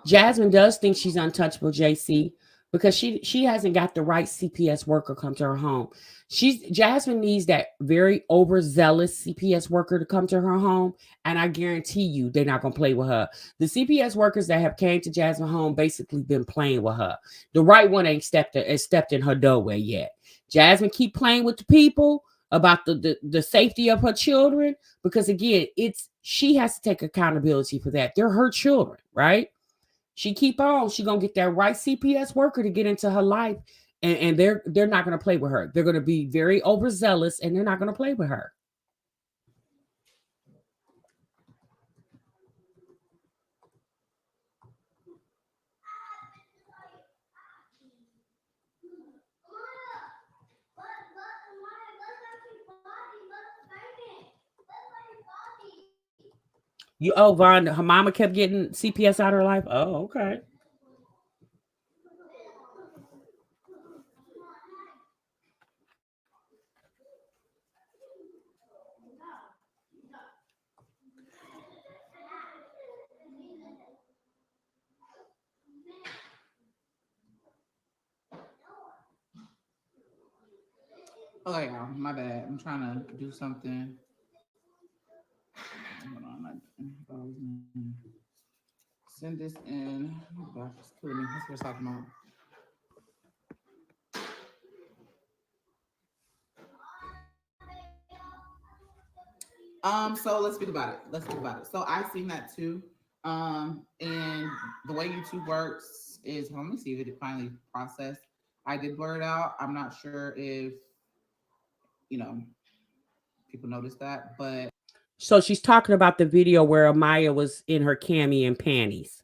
Speaker 1: Jasmine does think she's untouchable, JC. because she hasn't got the right CPS worker come to her home. Jasmine needs that very overzealous CPS worker to come to her home, and I guarantee you they're not gonna play with her. The CPS workers that have came to Jasmine home basically been playing with her. The right one ain't stepped in her doorway yet. Jasmine keep playing with the people about the safety of her children, because again, it's she has to take accountability for that. They're her children, right? She keep on. She gonna get that right CPS worker to get into her life, and they're not gonna play with her. They're gonna be very overzealous, and they're not gonna play with her. You Vaughn, her mama kept getting CPS out of her life. Oh, okay.
Speaker 2: Okay, y'all, my bad. I'm trying to do something. Hold on, send this in. Oh gosh, it's killing me. That's what we're talking about. So let's speak about it. Let's speak about it. So I've seen that too. And the way YouTube works is, let me see if it finally processed. I did blur it out. I'm not sure if you know people noticed that, but
Speaker 1: So she's talking about the video where Amaya was in her cami and panties.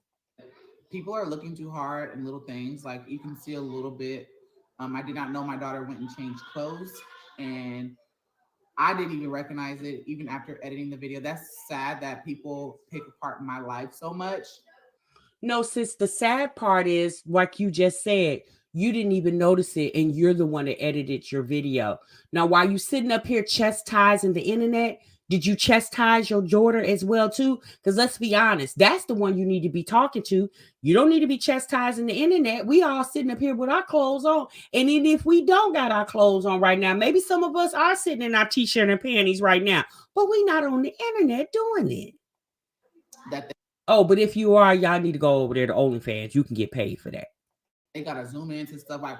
Speaker 2: people are looking too hard in little things. Like you can see a little bit. I did not know my daughter went and changed clothes, and I didn't even recognize it even after editing the video. That's sad that people pick apart my life so much.
Speaker 1: No, sis, the sad part is, like you just said, you didn't even notice it, and you're the one that edited your video. Now, while you sitting up here chastising the internet, did you chastise your daughter as well too? Because let's be honest, that's the one you need to be talking to. You don't need to be chastising the internet. We all sitting up here with our clothes on, and even if we don't got our clothes on right now, maybe some of us are sitting in our t-shirt and panties right now, but we not on the internet doing it.
Speaker 2: That
Speaker 1: Oh, but if you are, y'all need to go over there to OnlyFans. You can get paid for that.
Speaker 2: they gotta zoom into stuff like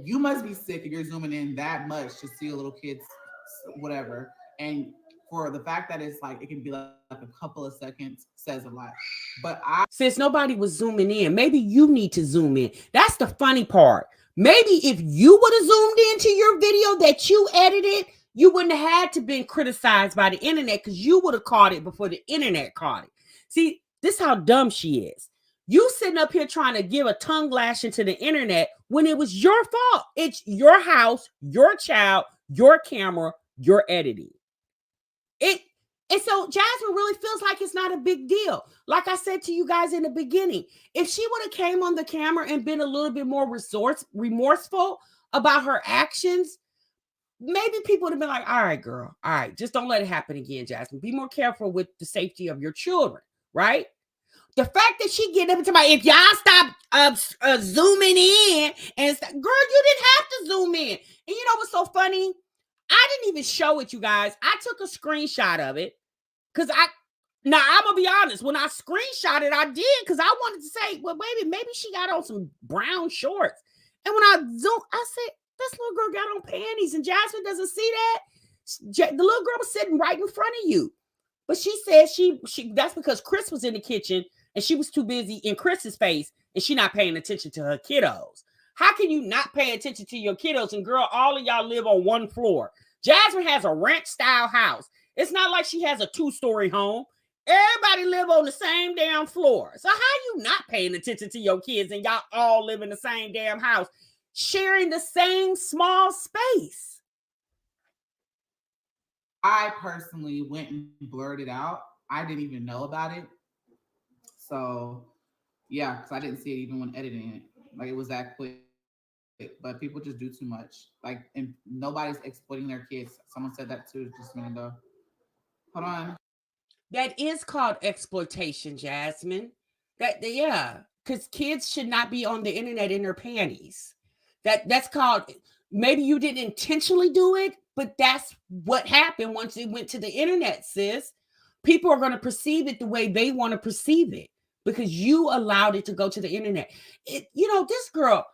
Speaker 2: you must be sick if you're zooming in that much to see a little kid's whatever. And for the fact that it's like it can be like a couple of seconds says a lot. But I
Speaker 1: Since nobody was zooming in, maybe you need to zoom in. That's the funny part. Maybe if you would have zoomed into your video that you edited, you wouldn't have had to been criticized by the internet, because you would have caught it before the internet caught it. See, this is how dumb she is. You sitting up here trying to give a tongue lashing to the internet when it was your fault. It's your house, your child, your camera, your editing. It and so Jasmine really feels like it's not a big deal. Like I said to you guys in the beginning, if she would have came on the camera and been a little bit more remorseful about her actions, maybe people would have been like, all right, girl, all right, just don't let it happen again, Jasmine. Be more careful with the safety of your children, right? The fact that she get up and talk, if y'all stop zooming in and girl, you didn't have to zoom in. And you know what's so funny? I didn't even show it, you guys. I took a screenshot of it because now I'm gonna be honest. When I screenshot it, I did because I wanted to say, well, baby, maybe she got on some brown shorts. And when I zoom, I said, this little girl got on panties, and Jasmine doesn't see that. The little girl was sitting right in front of you. But she said she that's because Chris was in the kitchen and she was too busy in Chris's face and she not paying attention to her kiddos. How can you not pay attention to your kiddos? And girl, all of y'all live on one floor. Jasmine has a ranch style house. It's not like she has a 2-story home. Everybody live on the same damn floor. So how you not paying attention to your kids and y'all all live in the same damn house, sharing the same small space?
Speaker 2: I personally went and blurred it out. I didn't even know about it. So yeah, because I didn't see it even when editing it. Like it was that quick. But people just do too much. Like, and nobody's exploiting their kids. Someone said that too just a minute ago. Hold on.
Speaker 1: That is called exploitation, Jasmine. Yeah. because kids should not be on the internet in their panties. That's called, maybe you didn't intentionally do it, but that's what happened once it went to the internet, sis. People are going to perceive it the way they want to perceive it because you allowed it to go to the internet. This girl,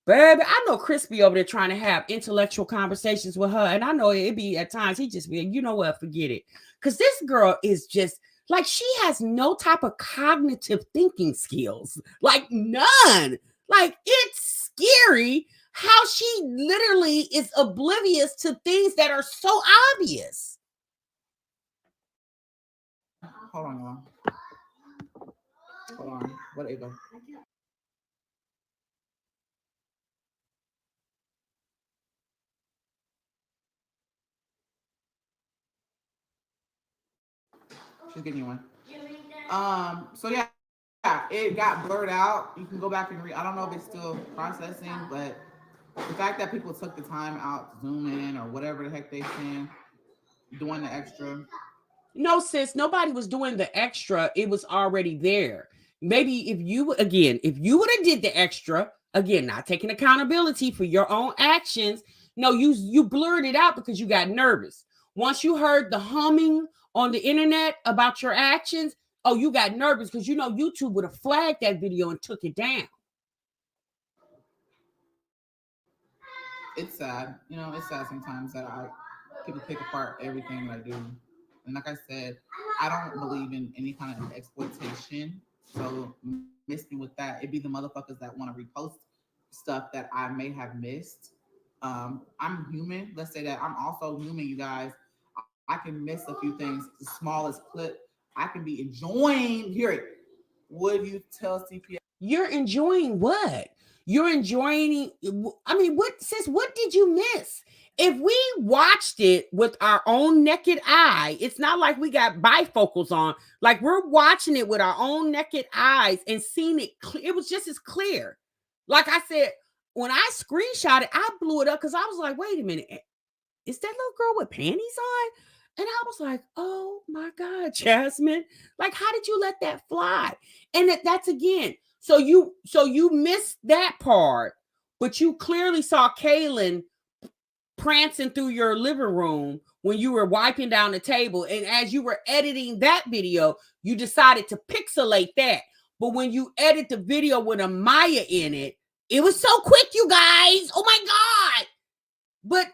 Speaker 1: baby, I know Chris be over there trying to have intellectual conversations with her, and I know it be at times he just be, you know what, forget it, because this girl is just like, she has no type of cognitive thinking skills, like none. Like, it's scary how she literally is oblivious to things that are so obvious.
Speaker 2: Hold on, y'all. Hold on. What it go? She's getting you one. So yeah, it got blurred out. You can go back and read. I don't know if it's still processing, but the fact that people took the time out to zoom in or whatever the heck they saying, doing the extra.
Speaker 1: No, sis, nobody was doing the extra. It was already there. Maybe if you would have did the extra, again, not taking accountability for your own actions. No, you blurred it out because you got nervous. Once you heard the humming on the internet about your actions, oh, you got nervous because YouTube would have flagged that video and took it down.
Speaker 2: It's sad. It's sad sometimes that people pick apart everything that I do. And like I said, I don't believe in any kind of exploitation. So miss me with that. It'd be the motherfuckers that want to repost stuff that I may have missed. I'm human. Let's say that I'm also human, you guys. I can miss a few things. The smallest clip, I can be enjoying. Hear it. Would you tell CPS?
Speaker 1: You're enjoying what? You're enjoying, I mean, what did you miss? If we watched it with our own naked eye, it's not like we got bifocals on. Like, we're watching it with our own naked eyes and seeing it. It was just as clear. Like I said, when I screenshot it, I blew it up because I was like, wait a minute. Is that little girl with panties on? And I was like, oh my God, Jasmine. Like, how did you let that fly? And that's again. So you missed that part, but you clearly saw Kaylin prancing through your living room when you were wiping down the table. And as you were editing that video, you decided to pixelate that. But when you edit the video with a Maya in it, it was so quick, you guys. Oh my God. But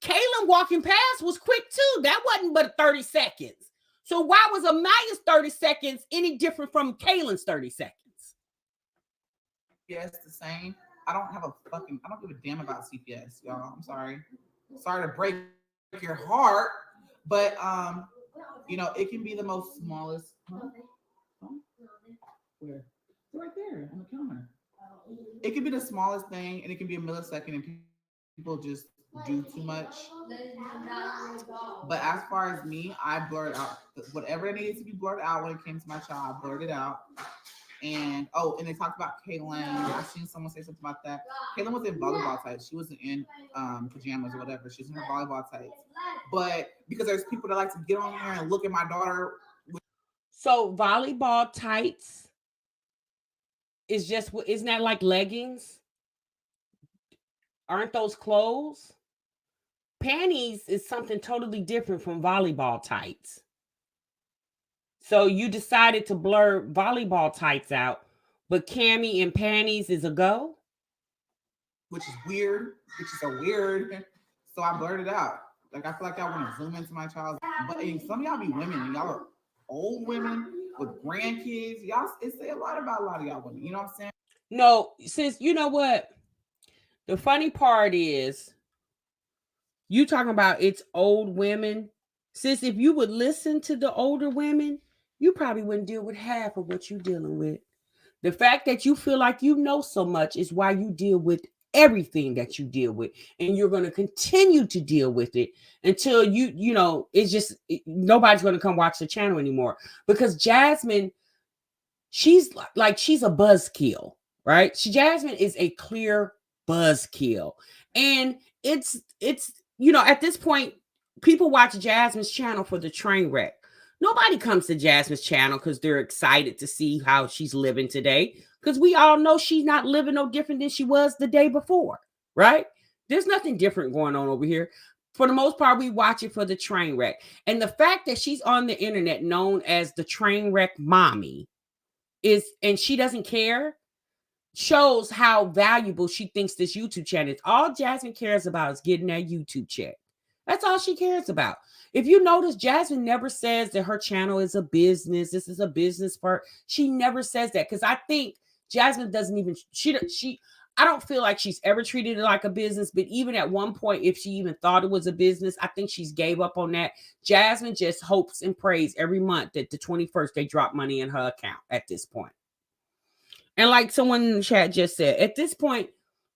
Speaker 1: Kaylin walking past was quick too. That wasn't but 30 seconds. So why was Amaya's 30 seconds any different from Kaylin's 30 seconds?
Speaker 2: Yes, the same. I don't give a damn about CPS, y'all. I'm sorry. Sorry to break your heart, but it can be the most smallest. Where? Right there on the counter. It can be the smallest thing, and it can be a millisecond, and people just do too much. But as far as me, I blurred out whatever needed to be blurred out when it came to my child. I blurred it out. And they talked about Kaylin. I seen someone say something about that. Kaylin was in volleyball tights. She wasn't in pajamas or whatever. She was in her volleyball tights. But because there's people that like to get on here and look at my daughter.
Speaker 1: So volleyball tights isn't that like leggings? Aren't those clothes? Panties is something totally different from volleyball tights. So you decided to blur volleyball tights out, but cami and panties is a go?
Speaker 2: Which is weird. So I blurred it out. Like, I feel like I want to zoom into my child. But some of y'all be women, and y'all are old women with grandkids. Y'all, it say a lot about a lot of y'all women. You know what I'm saying?
Speaker 1: No, sis, you know what? The funny part is, you talking about it's old women. Sis, if you would listen to the older women, you probably wouldn't deal with half of what you're dealing with. The fact that you feel like you know so much is why you deal with everything that you deal with, and you're going to continue to deal with it until nobody's going to come watch the channel anymore, because Jasmine, she's a buzzkill, right? Jasmine is a clear buzzkill, and it's at this point, people watch Jasmine's channel for the train wreck. Nobody comes to Jasmine's channel because they're excited to see how she's living today. Because we all know she's not living no different than she was the day before, right? There's nothing different going on over here. For the most part, we watch it for the train wreck. And the fact that she's on the internet known as the train wreck mommy and she doesn't care, shows how valuable she thinks this YouTube channel is. All Jasmine cares about is getting that YouTube check. That's all she cares about. If you notice, Jasmine never says that her channel is a business. This is a business for. She never says that because I think Jasmine doesn't even. She. I don't feel like she's ever treated it like a business. But even at one point, if she even thought it was a business, I think she's gave up on that. Jasmine just hopes and prays every month that the 21st they drop money in her account at this point. And like someone in the chat just said, at this point,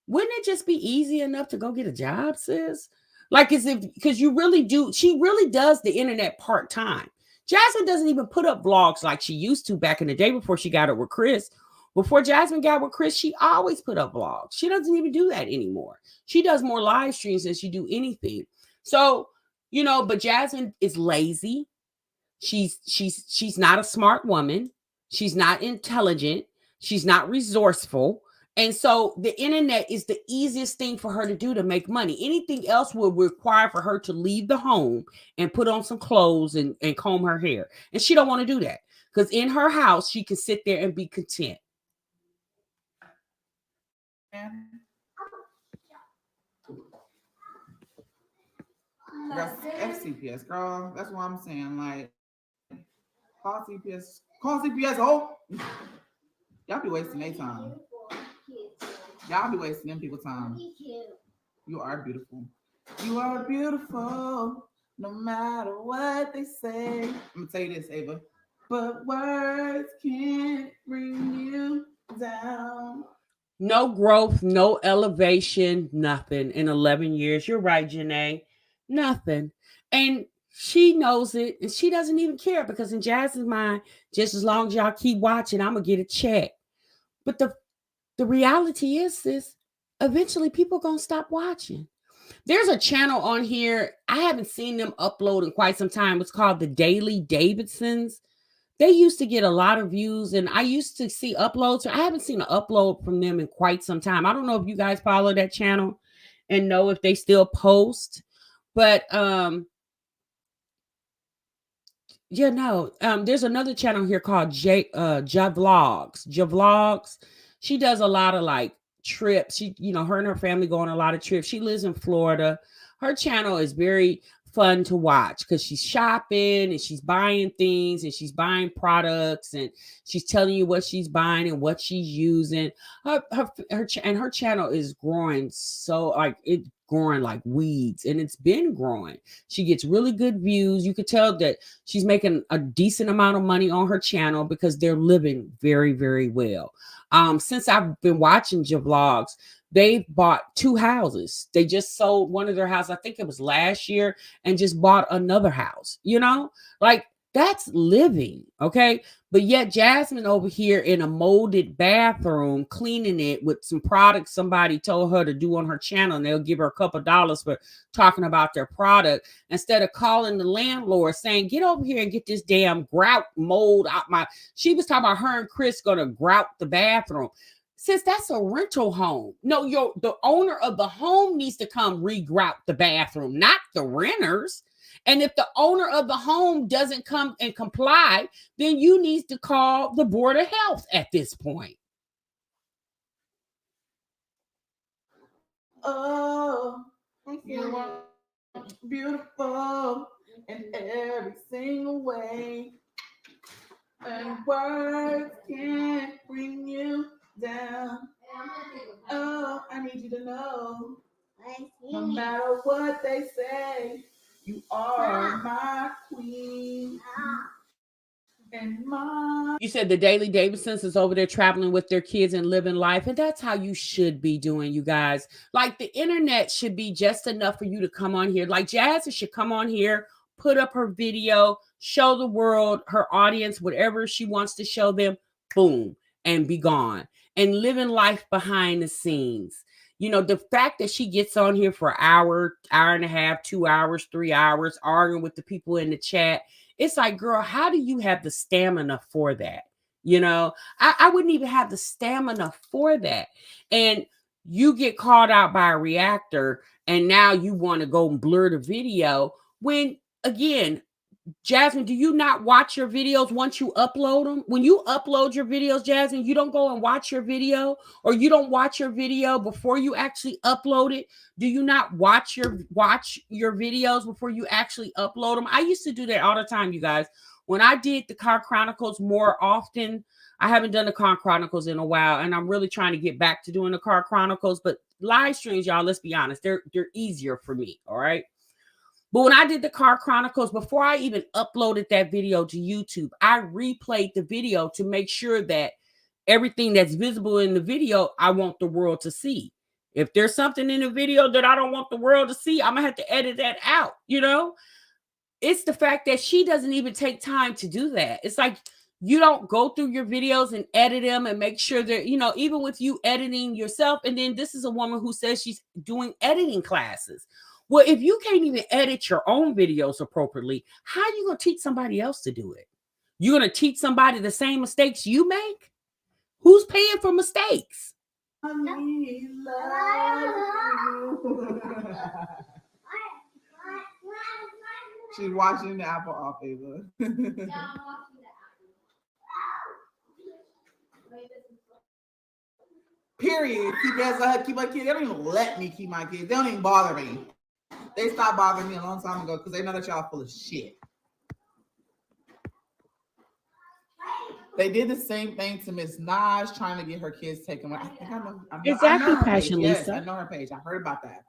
Speaker 1: wouldn't it just be easy enough to go get a job, sis? Like, as if, because you really do, she really does the internet part time. Jasmine doesn't even put up vlogs like she used to back in the day before she got it with Chris. Before Jasmine got with Chris, she always put up vlogs. She doesn't even do that anymore. She does more live streams than she do anything. So, but Jasmine is lazy. She's not a smart woman. She's not intelligent. She's not resourceful. And so the internet is the easiest thing for her to do to make money. Anything else will require for her to leave the home and put on some clothes and comb her hair. And she don't want to do that because in her house, she can sit there and be content.
Speaker 2: That's FCPS, girl. That's what I'm saying. Like, call CPS. Oh, y'all be wasting their time. Y'all be wasting them people's time. You are beautiful. You are beautiful, no matter what they say. I'm gonna tell you this, Ava. But words can't bring you down.
Speaker 1: No growth, no elevation, nothing in 11 years. You're right, Janae. Nothing. And she knows it and she doesn't even care because in Jasmine's mind, just as long as y'all keep watching, I'm going to get a check. But the reality is this, eventually people going to stop watching. There's a channel on here. I haven't seen them upload in quite some time. It's called the Daily Davidsons. They used to get a lot of views and I used to see uploads. I haven't seen an upload from them in quite some time. I don't know if you guys follow that channel and know if they still post, but there's another channel here called Javlogs. She does a lot of like trips. She, her and her family go on a lot of trips. She lives in Florida. Her channel is very fun to watch because she's shopping and she's buying things and she's buying products and she's telling you what she's buying and what she's using. Her channel is growing growing like weeds and it's been growing. She gets really good views. You could tell that she's making a decent amount of money on her channel because they're living very, very well. Since I've been watching your vlogs, they bought 2 houses. They just sold one of their houses, I think it was last year, and just bought another house, like that's living. Okay. But yet Jasmine over here in a molded bathroom, cleaning it with some products somebody told her to do on her channel, and they'll give her a couple of dollars for talking about their product instead of calling the landlord saying, get over here and get this damn grout mold out she was talking about her and Chris gonna grout the bathroom. Since that's a rental home. No, the owner of the home needs to come regrout the bathroom, not the renters. And if the owner of the home doesn't come and comply, then you need to call the Board of Health at this point.
Speaker 2: Oh, you are beautiful in every single way. And words can't bring you down. Oh, I need you to know, no matter what they say, you are my queen.
Speaker 1: You said the Daily Davidsons is over there traveling with their kids and living life. And that's how you should be doing, you guys. Like the internet should be just enough for you to come on here. Like Jazzy should come on here, put up her video, show the world, her audience, whatever she wants to show them, boom, and be gone. And living life behind the scenes. The fact that she gets on here for an hour and a half, 2 hours, 3 hours, arguing with the people in the chat It's like, girl, how do you have the stamina for that? You know, I wouldn't even have the stamina for that. And you get called out by a reactor, and now you want to go and blur the video when, again, Jasmine, do you not watch your videos once you upload them? When you upload your videos, Jasmine, you don't go and watch your video, or you don't watch your video before you actually upload it? Do you not watch your videos before you actually upload them? I used to do that all the time, you guys. When I did the Car Chronicles more often, I haven't done the Car Chronicles in a while, and I'm really trying to get back to doing the Car Chronicles. But live streams, y'all, let's be honest, they're easier for me. All right. But when I did the Car Chronicles, before I even uploaded that video to YouTube, I replayed the video to make sure that everything that's visible in the video, I want the world to see. If there's something in the video that I don't want the world to see, I'm going to have to edit that out, you know? It's the fact that she doesn't even take time to do that. It's like you don't go through your videos and edit them and make sure that, even with you editing yourself. And then this is a woman who says she's doing editing classes. Well, if you can't even edit your own videos appropriately, how are you going to teach somebody else to do it? You're going to teach somebody the same mistakes you make? Who's paying for mistakes?
Speaker 2: She's watching the apple off, Ava. Period. See, guys, I keep my kids. They don't even let me keep my kids. They don't even bother me. They stopped bothering me a long time ago because they know that y'all full of shit. They did the same thing to Miss Naj, trying to get her kids taken away. I think I know.
Speaker 1: Exactly,
Speaker 2: I know her
Speaker 1: Passion
Speaker 2: page. Yes,
Speaker 1: Lisa.
Speaker 2: I know her page. I heard about that.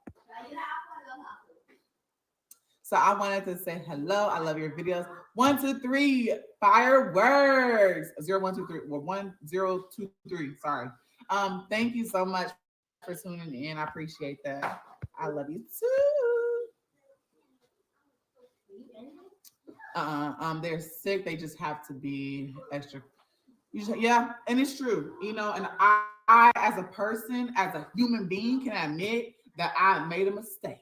Speaker 2: So I wanted to say hello. I love your videos. 1, 2, 3 fireworks. 0, 1, 2, 3. Well, 1, 0, 2, 3. Sorry. Thank you so much for tuning in. I appreciate that. I love you too. They're sick. They just have to be extra. Yeah, and it's true. And I, as a person, as a human being, can admit that I made a mistake.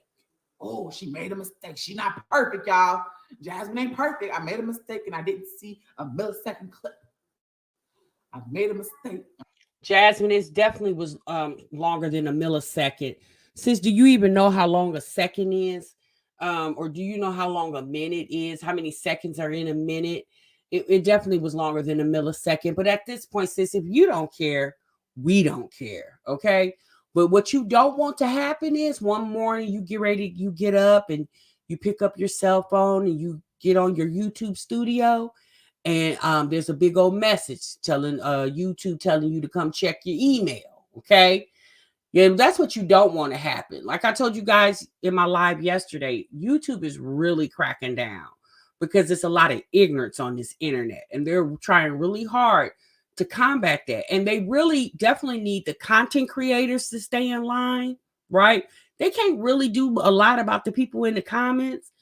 Speaker 2: Oh, she made a mistake. She's not perfect, y'all. Jasmine ain't perfect. I made a mistake and I didn't see a millisecond clip. I made a mistake.
Speaker 1: Jasmine, it definitely was longer than a millisecond. Sis, do you even know how long a second is? Or do you know how long a minute is? How many seconds are in a minute? It definitely was longer than a millisecond. But at this point, sis, if you don't care, we don't care. Okay. But what you don't want to happen is one morning you get up and you pick up your cell phone and you get on your YouTube studio, and there's a big old message telling YouTube telling you to come check your email. Okay. Yeah, that's what you don't want to happen. Like I told you guys in my live yesterday, YouTube is really cracking down because there's a lot of ignorance on this internet, and they're trying really hard to combat that. And they really definitely need the content creators to stay in line, right? They can't really do a lot about the people in the comments,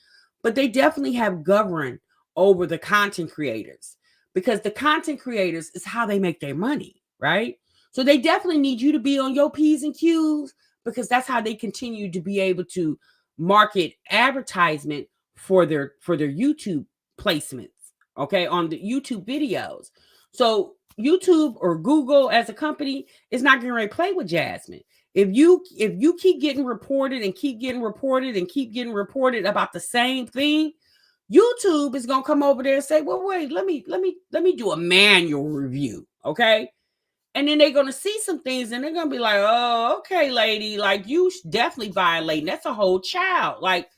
Speaker 1: but they definitely have governed over the content creators, because the content creators is how they make their money, right? So they definitely need you to be on your P's and Q's, because that's how they continue to be able to market advertisement for their YouTube placements, okay, on the YouTube videos. So YouTube or Google as a company is not going to play with Jasmine. If you keep getting reported and keep getting reported and keep getting reported about the same thing, YouTube is gonna come over there and say, "Well, wait, let me do a manual review, okay?" And then they're gonna see some things, and they're gonna be like, "Oh, okay, lady, like you definitely violating. That's a whole child." Like,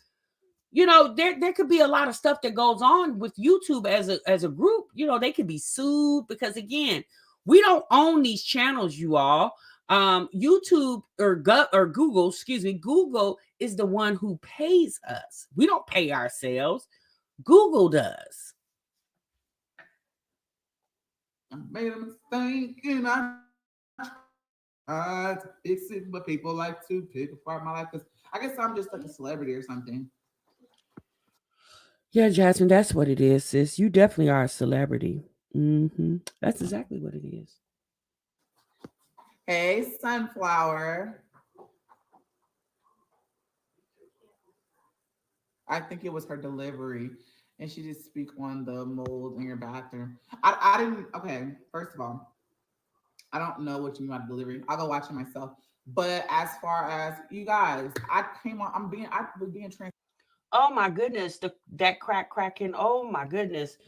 Speaker 1: there could be a lot of stuff that goes on with YouTube as a group. They could be sued because, again, we don't own these channels, you all. YouTube or Google, excuse me, Google is the one who pays us. We don't pay ourselves. Google does.
Speaker 2: I made a mistake and I tried to fix it, but people like to pick apart my life because I guess I'm just like a celebrity or something.
Speaker 1: Yeah, Jasmine, that's what it is, sis. You definitely are a celebrity. That's exactly what it is.
Speaker 2: Hey, Sunflower. I think it was her delivery. and she did speak on the mold in your bathroom. I didn't. Okay, first of all, I don't know what you mean by delivery. I'll go watch it myself. But as far as you guys, I came on. I was being trans.
Speaker 1: Oh my goodness, that crack cracking. Oh my goodness.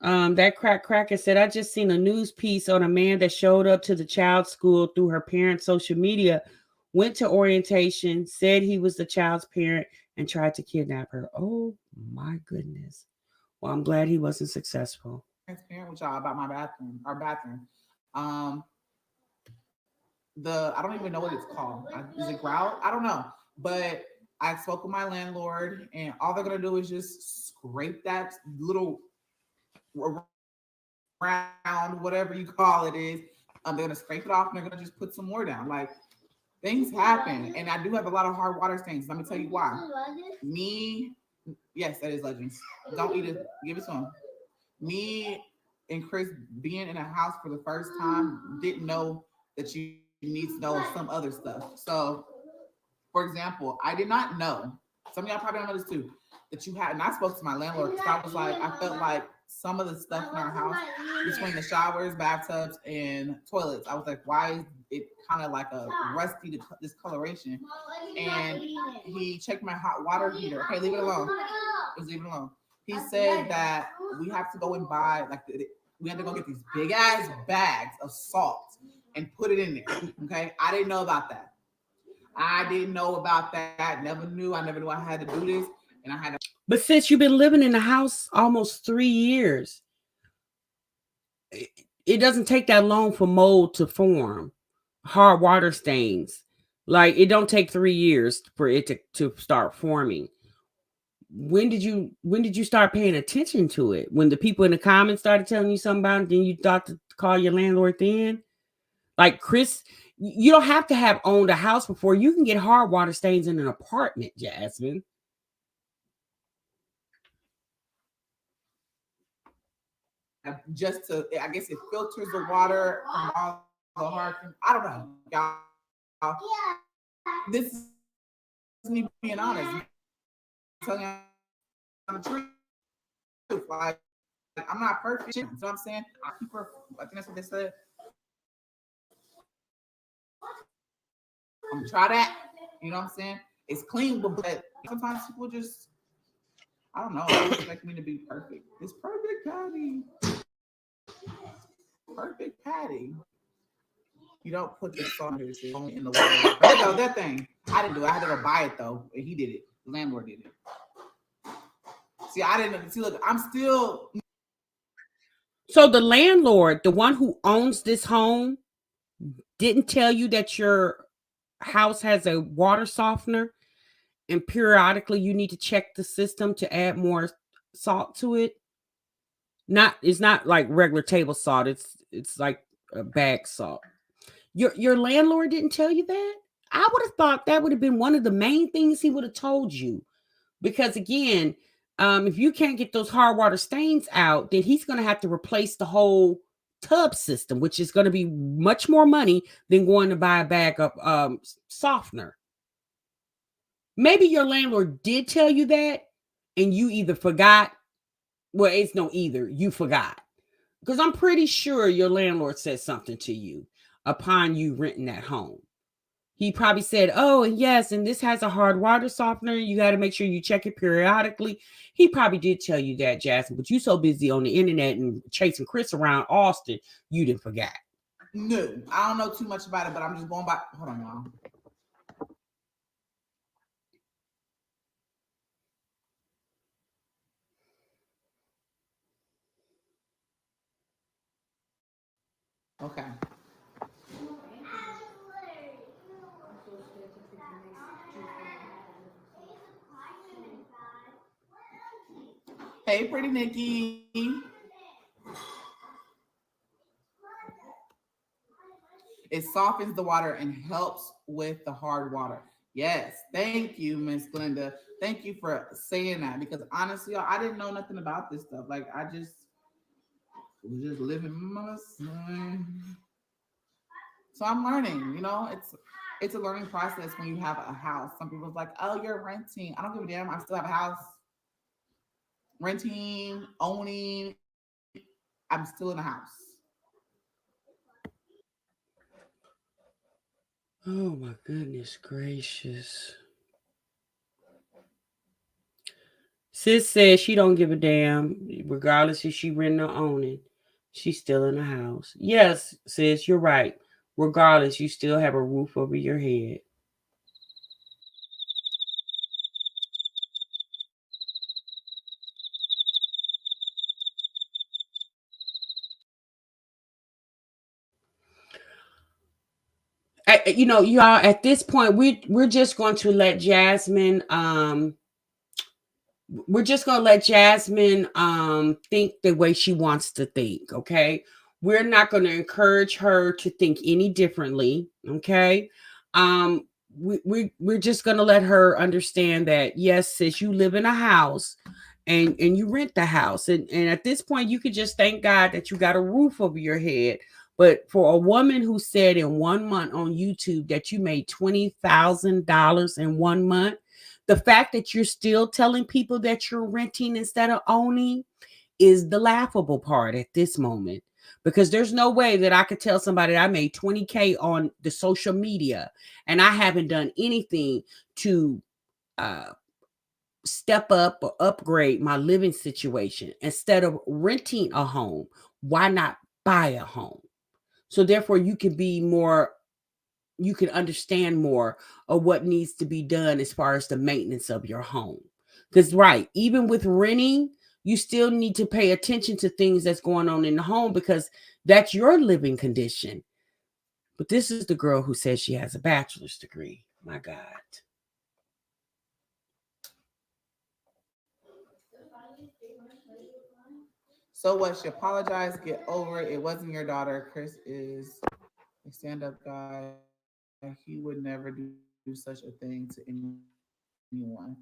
Speaker 1: That crack cracker said, I just seen a news piece on a man that showed up to the child's school through her parents' social media, went to orientation, said he was the child's parent, and tried to kidnap her. Oh my goodness. Well, I'm glad he wasn't successful.
Speaker 2: Transparent with y'all about my bathroom, our bathroom. Um, I don't even know what it's called. Is it grout? I don't know. But I spoke with my landlord, and all they're gonna do is just scrape that little round, whatever you call it is. They're gonna scrape it off, and they're gonna just put some more down. Like things happen, and I do have a lot of hard water stains. Let me tell you why. Me, yes, that is legends. Don't eat it. Give it to him. Me and Chris being in a house for the first time didn't know that you need to know some other stuff. So, for example, I did not know. Some of y'all probably don't know this too. That you had, and I spoke to my landlord because I was like, I felt like some of the stuff in our house between the showers, bathtubs, and toilets. I was like, why is it kind of like a rusty discoloration? And he checked my hot water heater. Okay, leave it alone. Just leave it alone. He said that we have to go and buy we had to go get these big ass bags of salt and put it in there. Okay, I didn't know about that. I didn't know about that. Never knew. I never knew I had to do this, and I had to.
Speaker 1: But since you've been living in the house almost 3 years, it doesn't take that long for mold to form, hard water stains. Like it don't take 3 years for it to start forming. When did you start paying attention to it? When the people in the comments started telling you something about it, then you thought to call your landlord then? Like Chris, you don't have to have owned a house before. You can get hard water stains in an apartment, Jasmine.
Speaker 2: Just to, I guess it filters the water from all the hard. I don't know, y'all. This is me being honest. I'm telling you the truth. Like I'm not perfect. You know what I'm saying? I keep her. I think that's what they said. I'm gonna try that. You know what I'm saying? It's clean, but sometimes people just, I don't know, they expect me to be perfect. It's perfect, Patty. Perfect, Patty. You don't put the salt only in the water. There you go, that thing. I didn't do it. I had to go buy it though. He did it. The landlord did it. See, I didn't see. Look, I'm still.
Speaker 1: So the landlord, the one who owns this home, didn't tell you that your house has a water softener and periodically you need to check the system to add more salt to it. Not It's not like regular table salt. It's like a bag salt. Your landlord didn't tell you that? I would have thought that would have been one of the main things he would have told you. Because again, if you can't get those hard water stains out, then he's going to have to replace the whole tub system, which is going to be much more money than going to buy a bag of softener. Maybe your landlord did tell you that, and you either forgot. Well, it's no either. You forgot. Because I'm pretty sure your landlord said something to you upon you renting that home. He probably said, oh, and yes, and this has a hard water softener. You got to make sure you check it periodically. He probably did tell you that, Jasmine, but you so busy on the internet and chasing Chris around Austin, you didn't forget.
Speaker 2: No, I don't know too much about it, but I'm just going by. Hold on, y'all. Okay. Hey, pretty Nikki. It softens the water and helps with the hard water. Yes. Thank you, Miss Glenda. Thank you for saying that because honestly, I didn't know nothing about this stuff. Like I just was just living my life. So I'm learning, it's a learning process when you have a house. Some people's like, oh, you're renting. I don't give a damn. I still have a house. renting, owning. I'm still in the house.
Speaker 1: Oh my goodness gracious. Sis says she don't give a damn, regardless if she renting or owning. She's still in the house. Yes, sis, you're right. Regardless, you still have a roof over your head. Y'all, at this point, we're just going to let Jasmine think the way she wants to think, okay? We're not going to encourage her to think any differently, okay? um we're just going to let her understand that, yes, sis, you live in a house and you rent the house, and at this point you could just thank God that you got a roof over your head. But for a woman who said in 1 month on YouTube that you made $20,000 in 1 month, the fact that you're still telling people that you're renting instead of owning is the laughable part at this moment. Because there's no way that I could tell somebody that I made 20K on the social media and I haven't done anything to uh, step up or upgrade my living situation. Instead of renting a home, why not buy a home? So therefore you can understand more of what needs to be done as far as the maintenance of your home. Because, right, even with renting, you still need to pay attention to things that's going on in the home because that's your living condition. But this is the girl who says she has a bachelor's degree. My God.
Speaker 2: So what? She apologized. Get over it. It wasn't your daughter. Chris is a stand-up guy. He would never do such a thing to anyone.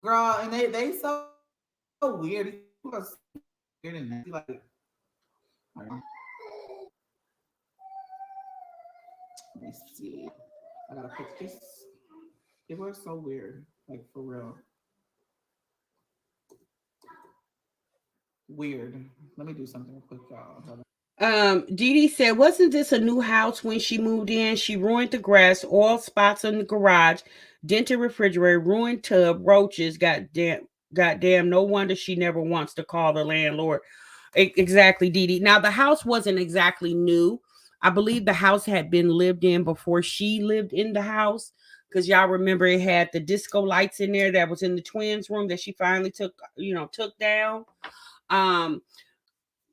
Speaker 2: Girl, and they so weird. These people are so weird and nasty. Like, I don't know. Let me see. I gotta fix this. People are so weird. Like, for real. Weird. Let me do something real quick, y'all. Hold on.
Speaker 1: Dee Dee said, wasn't this a new house when she moved in? She ruined the grass, oil spots in the garage, dented refrigerator, ruined tub, roaches. Goddamn, no wonder she never wants to call the landlord. Exactly, Dee Dee. Now, the house wasn't exactly new. I believe the house had been lived in before she lived in the house. Because y'all remember it had the disco lights in there that was in the twins' room that she finally took down. Um,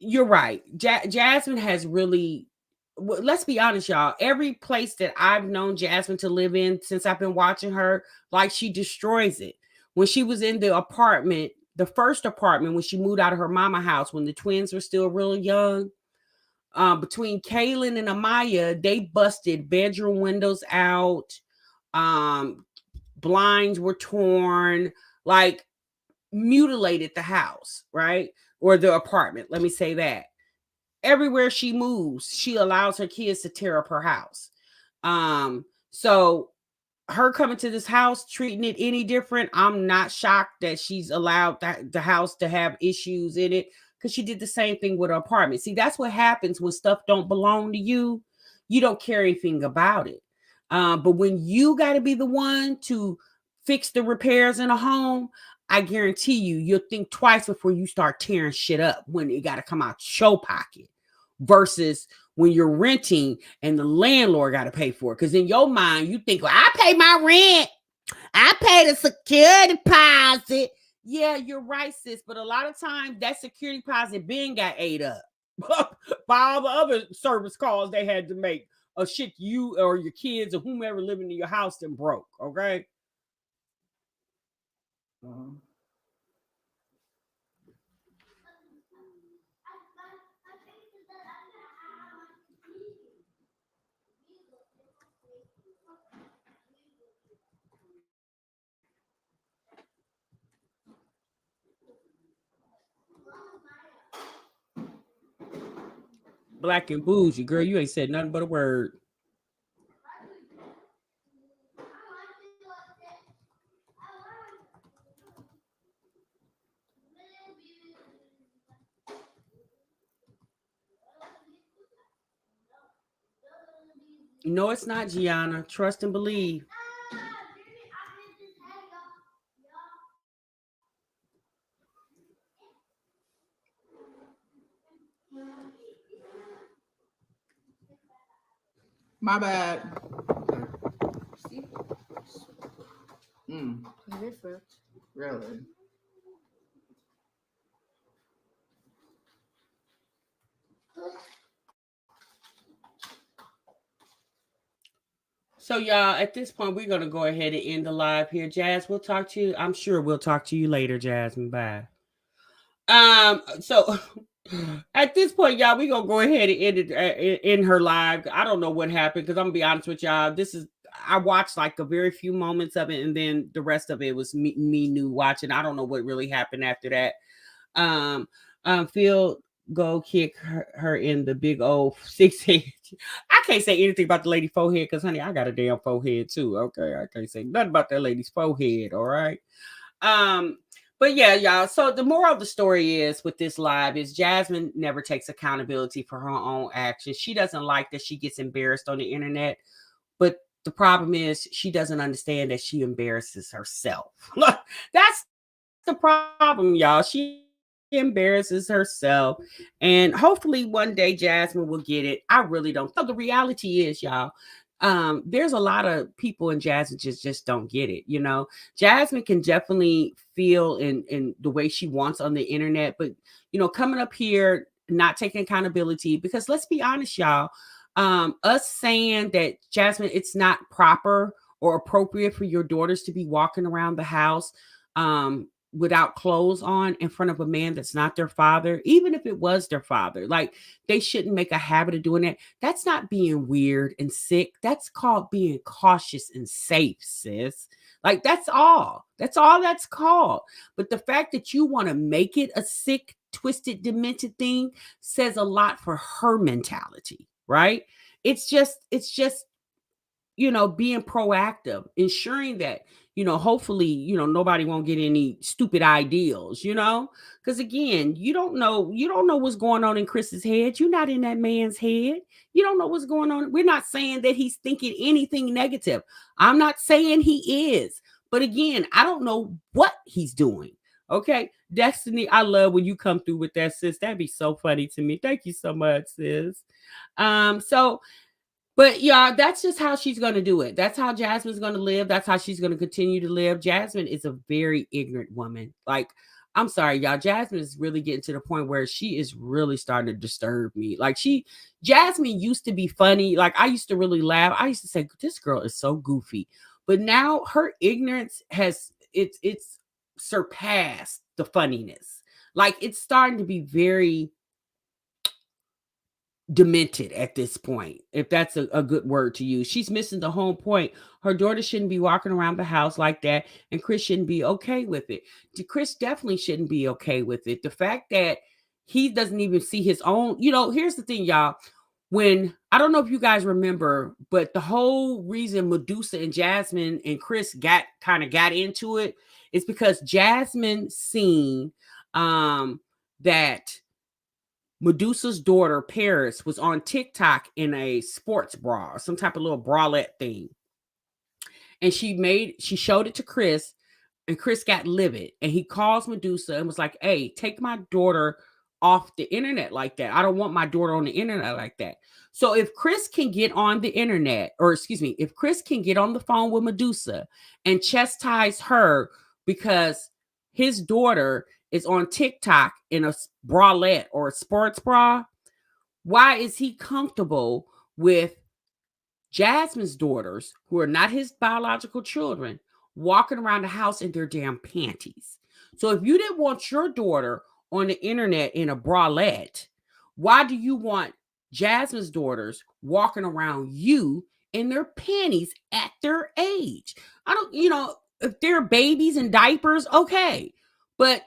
Speaker 1: you're right. Jasmine has really, let's be honest, y'all. Every place that I've known Jasmine to live in since I've been watching her, like, she destroys it. When she was in the apartment, the first apartment, when she moved out of her mama house, when the twins were still real young, between Kaylin and Amaya, they busted bedroom windows out. Um, Blinds were torn, like, mutilated the house, right? Or the apartment. Let me say that everywhere she moves, she allows her kids to tear up her house. So her coming to this house, treating it any different, I'm not shocked that she's allowed the house to have issues in it because she did the same thing with her apartment. See, that's what happens when stuff don't belong to you. You don't care anything about it. But when you got to be the one to fix the repairs in a home, I guarantee you'll think twice before you start tearing shit up when it got to come out your pocket versus when you're renting and the landlord got to pay for it. Because in your mind, you think, well, I pay my rent, I pay the security deposit. Yeah, you're right, sis. But a lot of times that security deposit being got ate up by all the other service calls they had to make. Or shit you or your kids or whomever living in your house then broke. Okay.
Speaker 2: Uh-huh.
Speaker 1: Black and bougie, girl. You ain't said nothing but a word. No, it's not, Gianna. Trust and believe.
Speaker 2: My bad.
Speaker 3: See?
Speaker 2: Mm,
Speaker 3: Very fresh.
Speaker 2: really?
Speaker 1: So, y'all, at this point, we're gonna go ahead and end the live here. Jazz, we'll talk to you. I'm sure we'll talk to you later, Jasmine. Bye. So at this point, y'all, we gonna go ahead and end it in her live. I don't know what happened because I'm gonna be honest with y'all. This is I watched like a very few moments of it, and then the rest of it was me new watching. I don't know what really happened after that. Um, Phil go kick her in the big old 6 head. I can't say anything about the lady forehead because honey, I got a damn forehead too. Okay, I can't say nothing about that lady's forehead. All right. Um, but yeah, y'all. So the moral of the story is with this live is Jasmine never takes accountability for her own actions. She doesn't like that she gets embarrassed on the internet, but the problem is she doesn't understand that she embarrasses herself. That's the problem, y'all. She embarrasses herself. And hopefully one day Jasmine will get it. I really don't. So the reality is, y'all, there's a lot of people in jazz that just don't get it. Jasmine can definitely feel in the way she wants on the internet, but coming up here, not taking accountability, because let's be honest, y'all, us saying that Jasmine, it's not proper or appropriate for your daughters to be walking around the house without clothes on in front of a man that's not their father, even if it was their father. Like, they shouldn't make a habit of doing that. That's not being weird and sick. That's called being cautious and safe, sis. Like, that's all. That's all that's called. But the fact that you want to make it a sick, twisted, demented thing says a lot for her mentality, right? It's just being proactive, ensuring that, hopefully, nobody won't get any stupid ideals, because again, you don't know what's going on in Chris's head. You're not in that man's head. You don't know what's going on. We're not saying that he's thinking anything negative. I'm not saying he is. But again, I don't know what he's doing. Okay. Destiny, I love when you come through with that, sis. That'd be so funny to me. Thank you so much, sis. So but yeah, that's just how she's going to do it. That's how Jasmine's going to live. That's how she's going to continue to live. Jasmine is a very ignorant woman. Like, I'm sorry, y'all. Jasmine is really getting to the point where she is really starting to disturb me. Like, Jasmine used to be funny. Like, I used to really laugh. I used to say, this girl is so goofy. But now her ignorance it's surpassed the funniness. Like, it's starting to be very demented at this point, if that's a good word to use. She's missing the whole point. Her daughter shouldn't be walking around the house like that, and Chris shouldn't be okay with it. Chris definitely shouldn't be okay with it. The fact that he doesn't even see his own, here's the thing, y'all. When I don't know if you guys remember, but the whole reason Medusa and Jasmine and Chris got into it is because Jasmine seen that Medusa's daughter, Paris, was on TikTok in a sports bra, some type of little bralette thing. And she showed it to Chris, and Chris got livid. And he calls Medusa and was like, hey, take my daughter off the internet like that. I don't want my daughter on the internet like that. So if Chris can get on the internet, or excuse me, if Chris can get on the phone with Medusa and chastise her because his daughter is on TikTok in a bralette or a sports bra, why is he comfortable with Jasmine's daughters, who are not his biological children, walking around the house in their damn panties? So if you didn't want your daughter on the internet in a bralette, why do you want Jasmine's daughters walking around you in their panties at their age? I don't, if they're babies in diapers, okay. But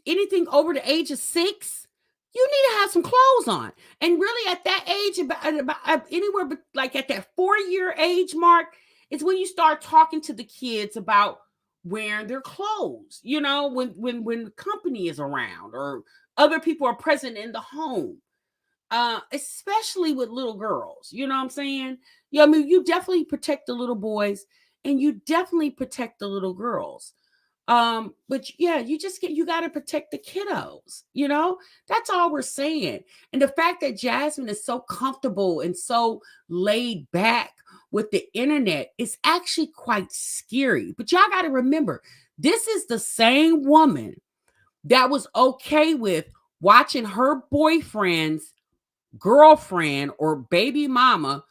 Speaker 1: anything over the age of 6, you need to have some clothes on. And really, at that age, about anywhere but like at that 4-year age mark, is when you start talking to the kids about wearing their clothes. When company is around or other people are present in the home. especially with little girls. You know what I'm saying? Yeah, I mean, you definitely protect the little boys and you definitely protect the little girls. But yeah, you got to protect the kiddos, you know? That's all we're saying. And the fact that Jasmine is so comfortable and so laid back with the internet is actually quite scary. But y'all got to remember, this is the same woman that was okay with watching her boyfriend's girlfriend or baby mama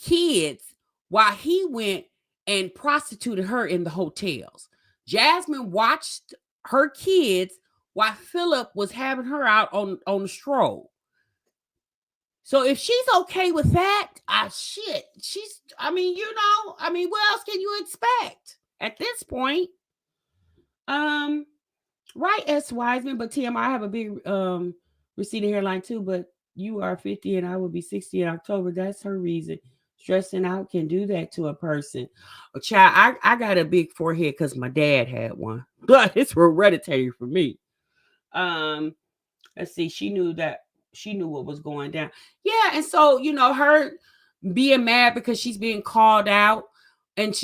Speaker 1: kids while he went and prostituted her in the hotels. Jasmine watched her kids while Philip was having her out on the stroll. So if she's okay with that, shit, I mean, what else can you expect at this point? Um, right, S. Wiseman, but TM, I have a big receding hairline too, but you are 50 and I will be 60 in October. That's her reason. Stressing out can do that to a person. A child, I got a big forehead because my dad had one. But it's hereditary for me. Um, let's see, she knew what was going down. Yeah, and so her being mad because she's being called out, and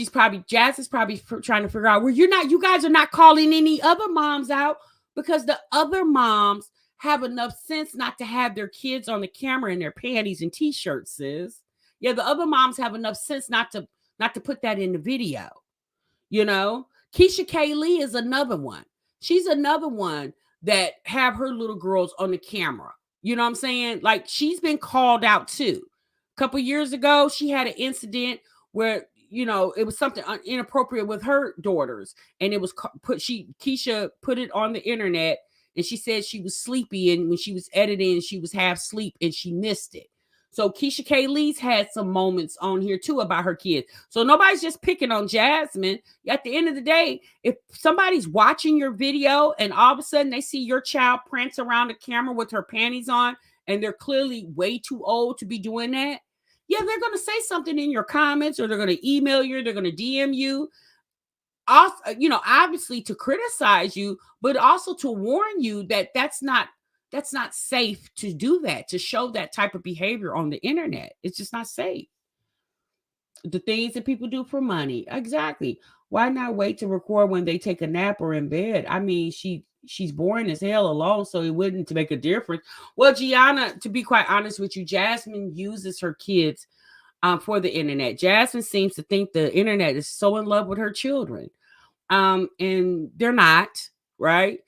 Speaker 1: Jazz is probably trying to figure out, well, you guys are not calling any other moms out because the other moms have enough sense not to have their kids on the camera in their panties and t-shirts, sis. Yeah, the other moms have enough sense not to put that in the video. Keisha K. Lee is another one. She's another one that have her little girls on the camera. You know what I'm saying? Like, she's been called out too. A couple years ago, she had an incident where it was something inappropriate with her daughters, and it was Keisha put it on the internet, and she said she was sleepy, and when she was editing, she was half asleep, and she missed it. So Keisha K. Lee's had some moments on here too about her kids. So nobody's just picking on Jasmine. At the end of the day, if somebody's watching your video and all of a sudden they see your child prance around the camera with her panties on, and they're clearly way too old to be doing that, yeah, they're going to say something in your comments, or they're going to email you, they're going to DM you. Also, obviously to criticize you, but also to warn you that that's not safe to do that, to show that type of behavior on the internet. It's just not safe. The things that people do for money. Exactly. Why not wait to record when they take a nap or in bed? I mean, she's boring as hell alone, so it wouldn't make a difference. Well, Gianna, to be quite honest with you, Jasmine uses her kids for the internet. Jasmine seems to think the internet is so in love with her children. And they're not, right?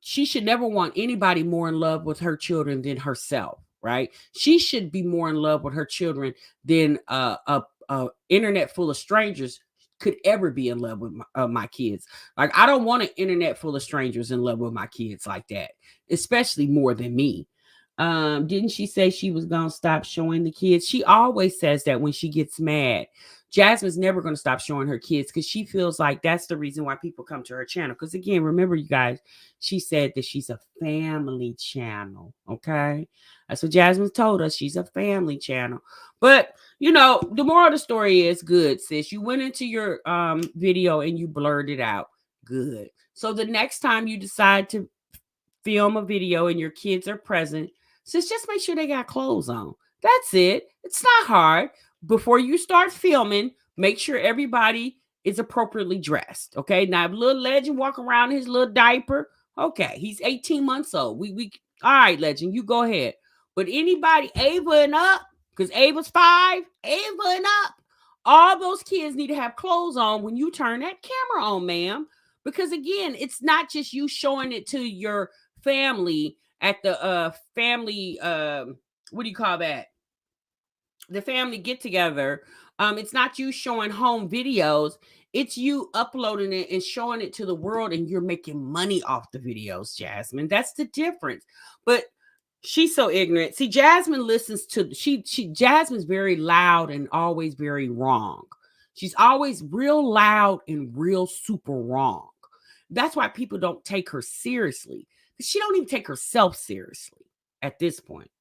Speaker 1: She should never want anybody more in love with her children than herself, right? She should be more in love with her children than a internet full of strangers could ever be in love with my kids. Like, I don't want an internet full of strangers in love with my kids like that, especially more than me. Didn't she say she was gonna stop showing the kids? She always says that when she gets mad. Jasmine's never going to stop showing her kids because she feels like that's the reason why people come to her channel. Because again, remember, you guys, she said that she's a family channel. Okay. That's what Jasmine told us. She's a family channel. But, the moral of the story is, good, sis. You went into your video and you blurred it out. Good. So the next time you decide to film a video and your kids are present, sis, just make sure they got clothes on. That's it. It's not hard. Before you start filming, make sure everybody is appropriately dressed. Okay. Now, if little Legend walk around in his little diaper, okay, he's 18 months old. We all right, Legend, you go ahead. But anybody Ava and up, because Ava's 5, Ava and up, all those kids need to have clothes on when you turn that camera on, ma'am. Because again, it's not just you showing it to your family at the family what do you call that, the family get together. It's not you showing home videos, it's you uploading it and showing it to the world, and you're making money off the videos, Jasmine. That's the difference. But she's so ignorant. See, Jasmine listens to Jasmine's very loud and always very wrong. She's always real loud and real super wrong. That's why people don't take her seriously. She don't even take herself seriously at this point.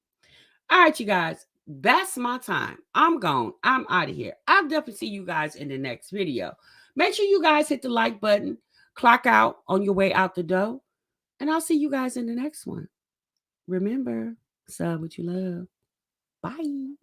Speaker 1: All right, you guys, that's my time. I'm gone. I'm out of here. I'll definitely see you guys in the next video. Make sure you guys hit the like button, clock out on your way out the door, and I'll see you guys in the next one. Remember, Sub what you love. Bye.